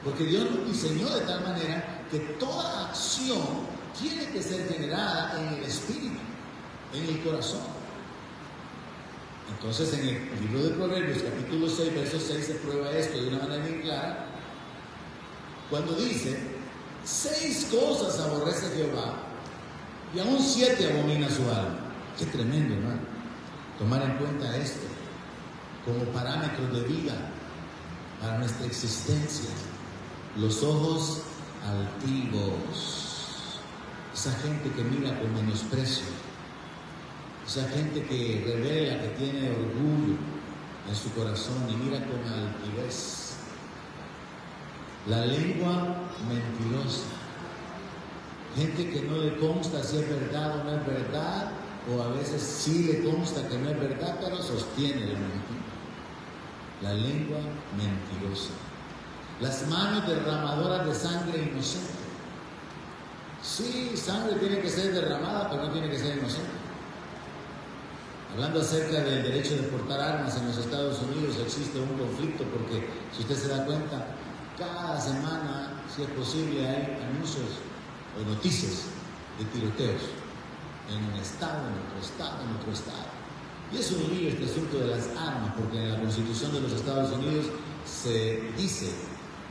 Porque Dios nos diseñó de tal manera que toda acción tiene que ser generada en el espíritu, en el corazón. Entonces, en el libro de Proverbios, capítulo 6, verso 6, se prueba esto de una manera bien clara, cuando dice: 6 cosas aborrece Jehová, y aún 7 abomina su alma. Qué tremendo, hermano, tomar en cuenta esto como parámetros de vida para nuestra existencia. Los ojos altivos, esa gente que mira con menosprecio, esa gente que revela que tiene orgullo en su corazón y mira con altivez. La lengua mentirosa, gente que no le consta si es verdad o no es verdad, o a veces sí le consta que no es verdad, pero sostiene la mentira. La lengua mentirosa. Las manos derramadoras de sangre inocente. Sí, sangre tiene que ser derramada, pero no tiene que ser inocente. Hablando acerca del derecho de portar armas en los Estados Unidos, existe un conflicto porque, si usted se da cuenta, cada semana, si es posible, hay anuncios o noticias de tiroteos en un estado, en otro estado, en otro estado. Y es un lío este asunto de las armas, porque en la Constitución de los Estados Unidos se dice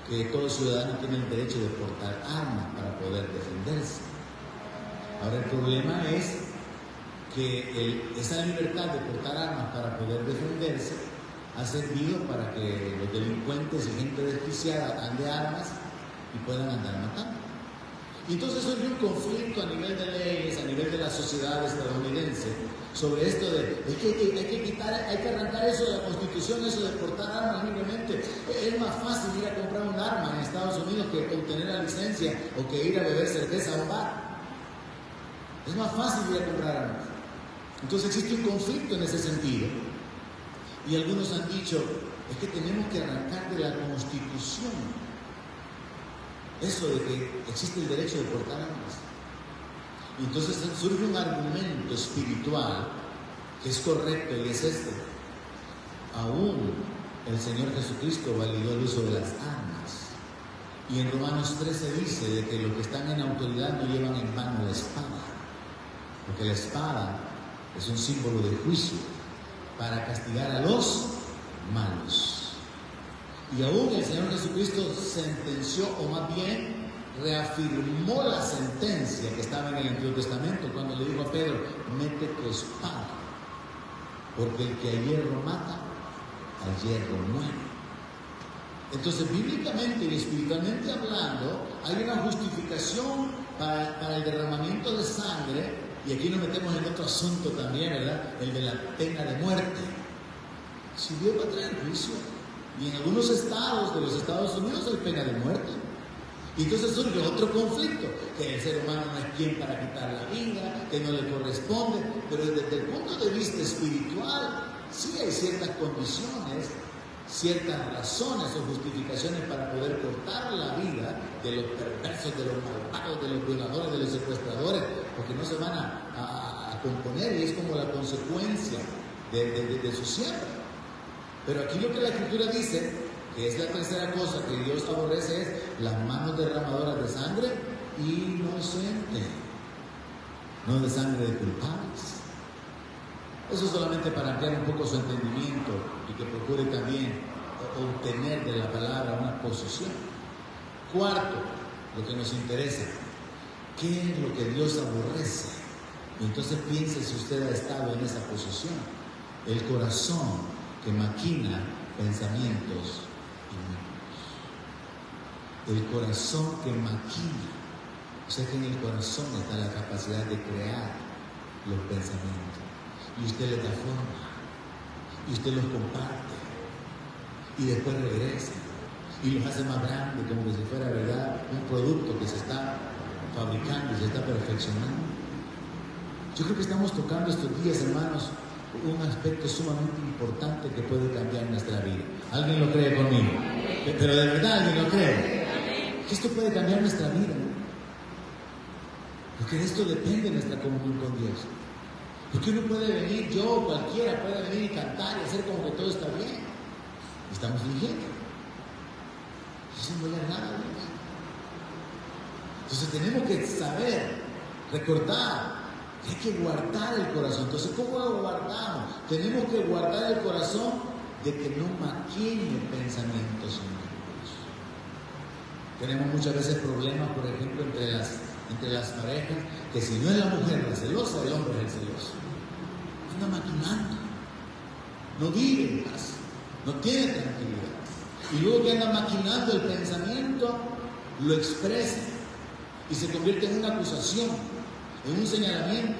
que todo ciudadano tiene el derecho de portar armas para poder defenderse. Ahora, el problema es que esa libertad de portar armas para poder defenderse ha servido para que los delincuentes y gente desquiciada ande armas y puedan andar matando. Y entonces surge un conflicto a nivel de leyes, a nivel de la sociedad estadounidense, sobre esto de hay que arrancar eso de la Constitución, eso de portar armas libremente. Es más fácil ir a comprar un arma en Estados Unidos que obtener la licencia o que ir a beber cerveza a un bar. Es más fácil ir a comprar armas. Entonces existe un conflicto en ese sentido. Y algunos han dicho, es que tenemos que arrancar de la Constitución eso de que existe el derecho de portar armas. Y entonces surge un argumento espiritual que es correcto y es este. Aún el Señor Jesucristo validó el uso de las armas. Y en Romanos 13 dice de que los que están en autoridad no llevan en mano la espada, porque la espada es un símbolo de juicio para castigar a los malos. Y aún el Señor Jesucristo sentenció, o más bien reafirmó la sentencia que estaba en el Antiguo Testamento cuando le dijo a Pedro, mete tu espada, porque el que a hierro mata, a hierro muere. Entonces, bíblicamente y espiritualmente hablando, hay una justificación para el derramamiento de sangre, y aquí nos metemos en otro asunto también, ¿verdad? El de la pena de muerte. Si Dios va a traer juicio, y en algunos estados de los Estados Unidos hay pena de muerte. Y entonces surge otro conflicto, que el ser humano no es quien para quitar la vida, que no le corresponde, pero desde el punto de vista espiritual, sí hay ciertas condiciones, ciertas razones o justificaciones para poder cortar la vida de los perversos, de los malvados, de los violadores, de los secuestradores, porque no se van a componer y es como la consecuencia de su siembra. Pero aquí lo que la Escritura dice, que es la tercera cosa que Dios aborrece, es las manos derramadoras de sangre inocente, no de sangre de culpables. Eso solamente para ampliar un poco su entendimiento y que procure también obtener de la palabra una posición. Cuarto, lo que nos interesa, ¿qué es lo que Dios aborrece? Y entonces piense si usted ha estado en esa posición. El corazón que maquina pensamientos inicuos. El corazón que maquina. O sea que en el corazón está la capacidad de crear los pensamientos. Y usted les da forma, y usted los comparte, y después regresa, y los hace más grandes, como que si fuera, ¿verdad?, un producto que se está fabricando y se está perfeccionando. Yo creo que estamos tocando estos días, hermanos, un aspecto sumamente importante que puede cambiar nuestra vida. ¿Alguien lo cree conmigo? Pero de verdad, ¿alguien lo cree? Que esto puede cambiar nuestra vida, ¿no? Porque de esto depende nuestra comunión con Dios. Porque uno puede venir, yo, cualquiera puede venir y cantar y hacer como que todo está bien. Y estamos fingiendo. Eso no es nada, ¿verdad? Entonces tenemos que saber, recordar que hay que guardar el corazón. Entonces, ¿cómo lo guardamos? Tenemos que guardar el corazón de que no maquine pensamientos inicuos. Tenemos muchas veces problemas, por ejemplo, entre las parejas, que si no es la mujer la celosa, el hombre es el celoso. Anda maquinando, no vive en paz, no tiene tranquilidad. Y luego que anda maquinando el pensamiento, lo expresa y se convierte en una acusación, en un señalamiento.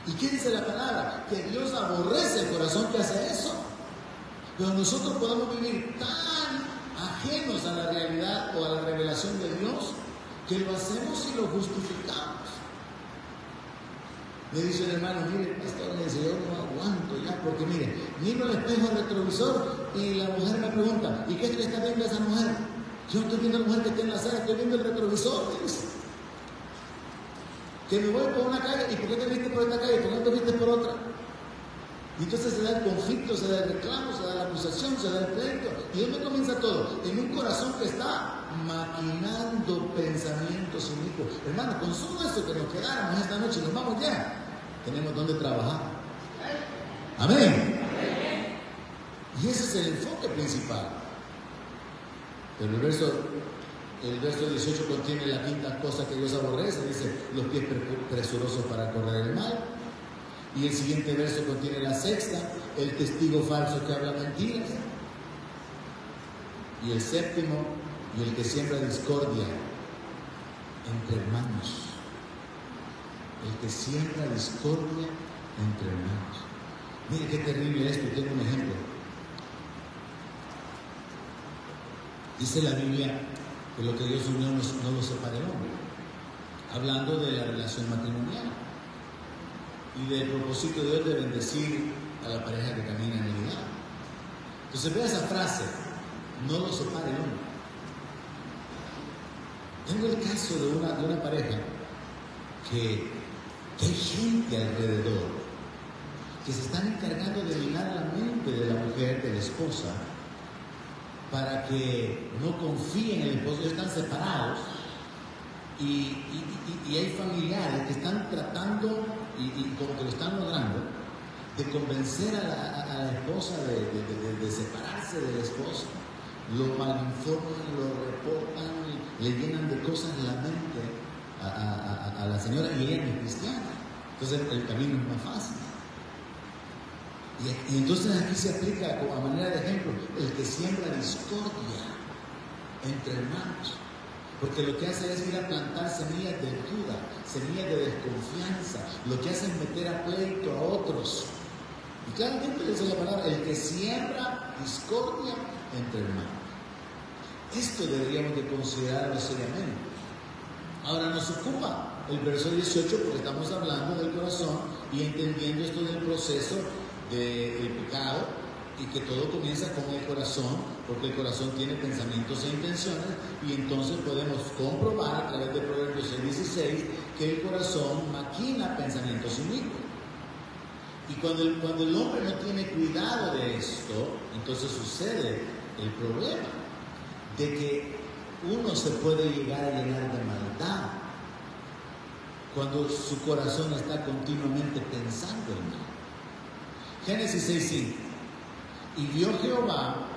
¿Y qué dice la palabra? Que Dios aborrece el corazón que hace eso. Pero nosotros podemos vivir tan ajenos a la realidad o a la revelación de Dios que lo hacemos y lo justificamos. Me dice el hermano, mire, pastor, me dice, yo no aguanto ya, porque mire, miro el espejo retrovisor y la mujer me pregunta, ¿y qué le está viendo a esa mujer? Yo no estoy viendo a la mujer que está en la sala, estoy viendo el retrovisor, me dice. Que me voy por una calle, ¿y por qué te viste por esta calle? ¿Por qué no te viste por otra? Y entonces se da el conflicto, se da el reclamo, se da la acusación, se da el pleito. ¿Y dónde comienza todo? En un corazón que está maquinando pensamientos inicuos. Hermano, con solo eso que nos quedáramos esta noche, nos vamos ya. Tenemos donde trabajar. Amén. Y ese es el enfoque principal. Pero el verso 18 contiene la quinta cosa que Dios aborrece. Dice, los pies presurosos para correr el mal. Y el siguiente verso contiene la sexta, el testigo falso que habla mentiras. Y el séptimo, y el que siembra discordia entre hermanos. El que siembra discordia entre hermanos. Mire qué terrible esto, tengo un ejemplo. Dice la Biblia que lo que Dios unió no lo separe el hombre. Hablando de la relación matrimonial. y del propósito de Dios de bendecir a la pareja que camina en el unidad. Entonces vea esa frase, no lo separe el hombre. Tengo el caso de una pareja que hay gente alrededor que se están encargando de minar la mente de la mujer, de la esposa, para que no confíen en el esposo. Ellos están separados y hay familiares que están tratando y como que lo están logrando de convencer a la esposa de separarse del esposo. Lo malinforman, lo reportan, le llenan de cosas en la mente a la señora, y ella no es cristiana. Entonces el camino es más fácil. Y entonces aquí se aplica a manera de ejemplo el que siembra discordia entre hermanos, porque lo que hace es ir a plantar semillas de duda, semillas de desconfianza, lo que hace es meter a pleito a otros. Y claramente dice la palabra, el que siembra discordia entre hermanos. Esto deberíamos de considerarlo seriamente. Ahora nos ocupa el verso 18 porque estamos hablando del corazón y entendiendo esto del proceso del pecado, y que todo comienza con el corazón, porque el corazón tiene pensamientos e intenciones, y entonces podemos comprobar a través de Proverbios 6:16 que el corazón maquina pensamientos inicuos. Y cuando el hombre no tiene cuidado de esto, entonces sucede el problema de que uno se puede llegar a llenar de maldad cuando su corazón está continuamente pensando en mal. Génesis 6:5. Y vio Jehová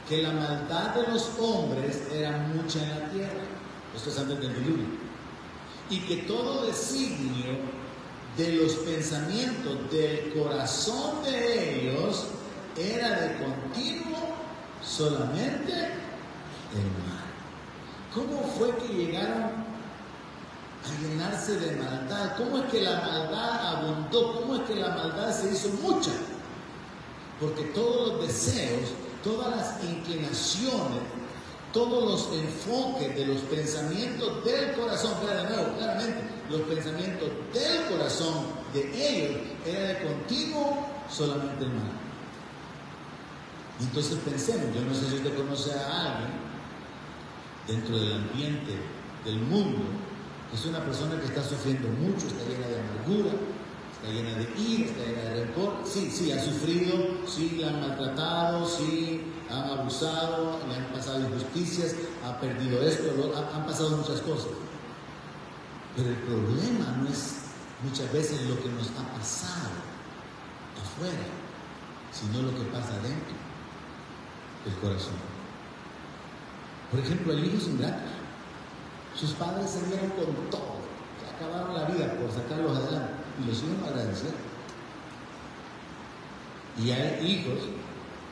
que la maldad de los hombres era mucha en la tierra. Esto es antes del diluvio. Y que todo designio de los pensamientos del corazón de ellos era de continuo solamente el mal. ¿Cómo fue que llegaron a llenarse de maldad? ¿Cómo es que la maldad abundó? ¿Cómo es que la maldad se hizo mucha? Porque todos los deseos, todas las inclinaciones, todos los enfoques de los pensamientos del corazón, pero de nuevo, claramente, los pensamientos del corazón de ellos era de continuo solamente el mal. Y entonces pensemos, yo no sé si usted conoce a alguien dentro del ambiente del mundo, que es una persona que está sufriendo mucho, está llena de amargura, está llena de ira, está llena de rencor. Sí, ha sufrido, sí, la han maltratado, sí, han abusado, le han pasado injusticias, ha perdido esto, han pasado muchas cosas. Pero el problema no es muchas veces lo que nos ha pasado afuera, sino lo que pasa dentro del corazón. Por ejemplo, el hijo ingratos. Sus padres se dieron con todo, acabaron la vida por sacarlos adelante, y los hijos no agradecieron. Y hay hijos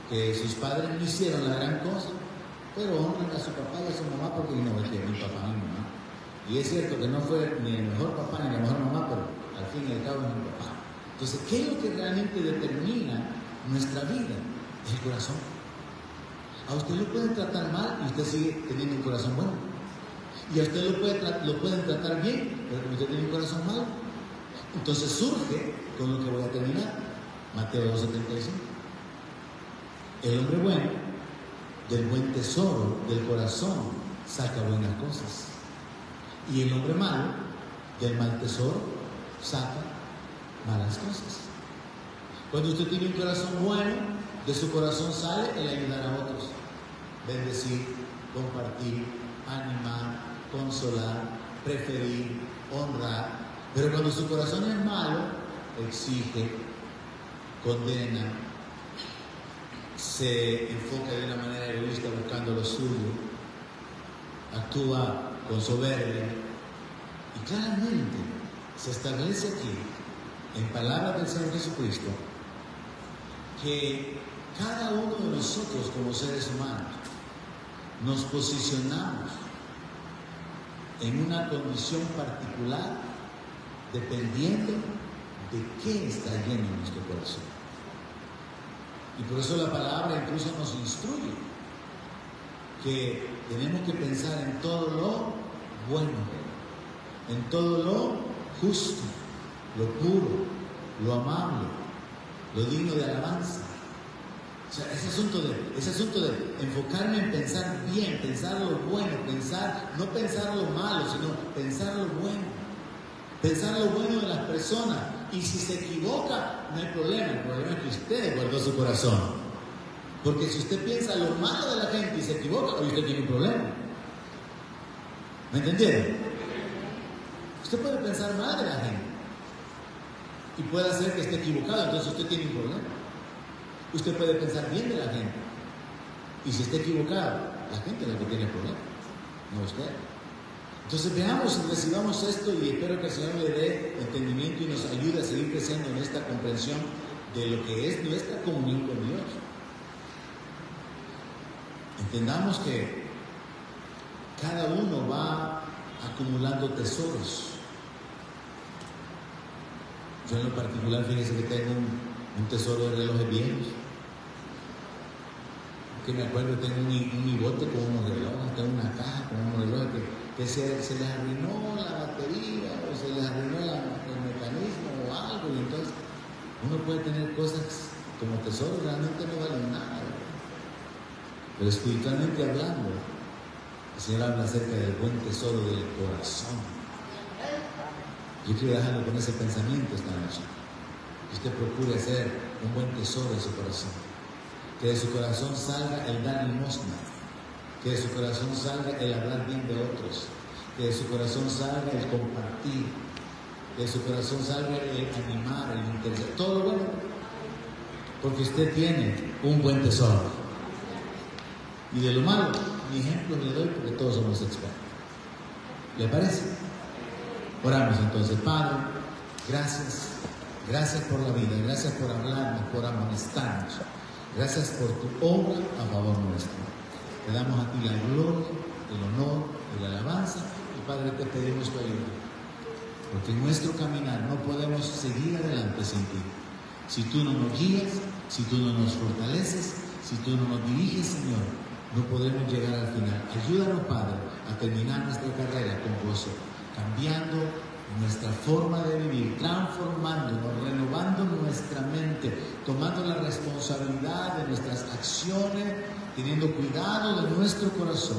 que sus padres no hicieron la gran cosa, pero honran a su papá y a su mamá porque no es que mi papá y mi mamá. Y es cierto que no fue ni el mejor papá ni la mejor mamá, pero al fin y al cabo es mi papá. Entonces, ¿qué es lo que realmente determina nuestra vida? Es el corazón. A usted lo pueden tratar mal y usted sigue teniendo un corazón bueno. Y a usted lo pueden tratar bien, pero como usted tiene un corazón malo. Entonces surge con lo que voy a terminar. Mateo 2:75. El hombre bueno, del buen tesoro del corazón, saca buenas cosas. Y el hombre malo, del mal tesoro, saca malas cosas. Cuando usted tiene un corazón bueno, de su corazón sale el ayudar a otros, bendecir, compartir, animar, consolar, preferir, honrar. Pero cuando su corazón es malo, exige, condena, se enfoca de una manera egoísta buscando lo suyo, actúa con soberbia. Y claramente se establece aquí, en palabras del Señor Jesucristo, que cada uno de nosotros como seres humanos nos posicionamos en una condición particular dependiendo de qué está lleno en nuestro corazón. Y por eso la palabra incluso nos instruye que tenemos que pensar en todo lo bueno, en todo lo justo, lo puro, lo amable, lo digno de alabanza. O sea, ese asunto de enfocarme en pensar bien, pensar lo bueno, no pensar lo malo, sino pensar lo bueno de las personas. Y si se equivoca, no hay problema. El problema es que usted guardó su corazón. Porque si usted piensa lo malo de la gente y se equivoca, hoy usted tiene un problema. ¿Me entendieron? Usted puede pensar mal de la gente y puede hacer que esté equivocado, entonces usted tiene un problema. Usted puede pensar bien de la gente y si está equivocado, la gente es la que tiene el problema, no usted. Entonces veamos y recibamos esto y espero que el Señor le dé entendimiento y nos ayude a seguir creciendo en esta comprensión de lo que es nuestra comunión con Dios. Entendamos que cada uno va acumulando tesoros. Yo en lo particular, fíjese que tengo un tesoro de relojes viejos. Que me acuerdo, tengo un bigote con unos relojes, tengo una caja con unos relojes que se les arruinó la batería o se les arruinó el mecanismo o algo, y entonces uno puede tener cosas como tesoros, realmente no valen nada. Pero espiritualmente hablando, el Señor habla acerca del buen tesoro del corazón. Yo quiero dejarlo con ese pensamiento esta noche. Que usted procure hacer un buen tesoro de su corazón. Que de su corazón salga el dar limosna. Que de su corazón salga el hablar bien de otros. Que de su corazón salga el compartir. Que de su corazón salga el animar, el interesar. Todo lo bueno. Porque usted tiene un buen tesoro. Y de lo malo, mi ejemplo le doy porque todos somos expertos. ¿Le parece? Oramos entonces. Padre, gracias. Gracias por la vida. Gracias por hablarnos, por amonestarnos. Gracias por tu obra a favor nuestro. Te damos a ti la gloria, el honor y la alabanza. Y Padre, te pedimos tu ayuda. Porque en nuestro caminar no podemos seguir adelante sin ti. Si tú no nos guías, si tú no nos fortaleces, si tú no nos diriges, Señor, no podremos llegar al final. Ayúdanos, Padre, a terminar nuestra carrera con gozo, cambiando nuestra forma de vivir, transformándonos, renovando nuestra mente, tomando la responsabilidad de nuestras acciones, teniendo cuidado de nuestro corazón,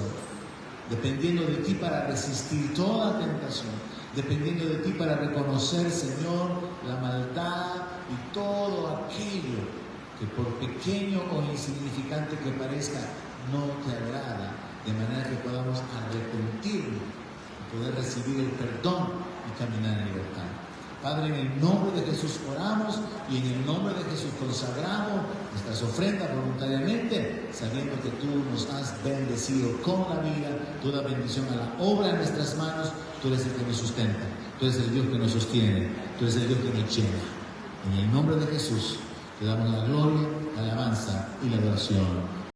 dependiendo de ti para resistir toda tentación, dependiendo de ti para reconocer, Señor, la maldad y todo aquello que por pequeño o insignificante que parezca, no te agrada, de manera que podamos arrepentirnos y poder recibir el perdón y caminar en libertad. Padre, en el nombre de Jesús oramos y en el nombre de Jesús consagramos nuestras ofrendas voluntariamente, sabiendo que tú nos has bendecido con la vida, toda bendición a la obra de nuestras manos. Tú eres el que nos sustenta, tú eres el Dios que nos sostiene, tú eres el Dios que nos llena. En el nombre de Jesús te damos la gloria, la alabanza y la adoración.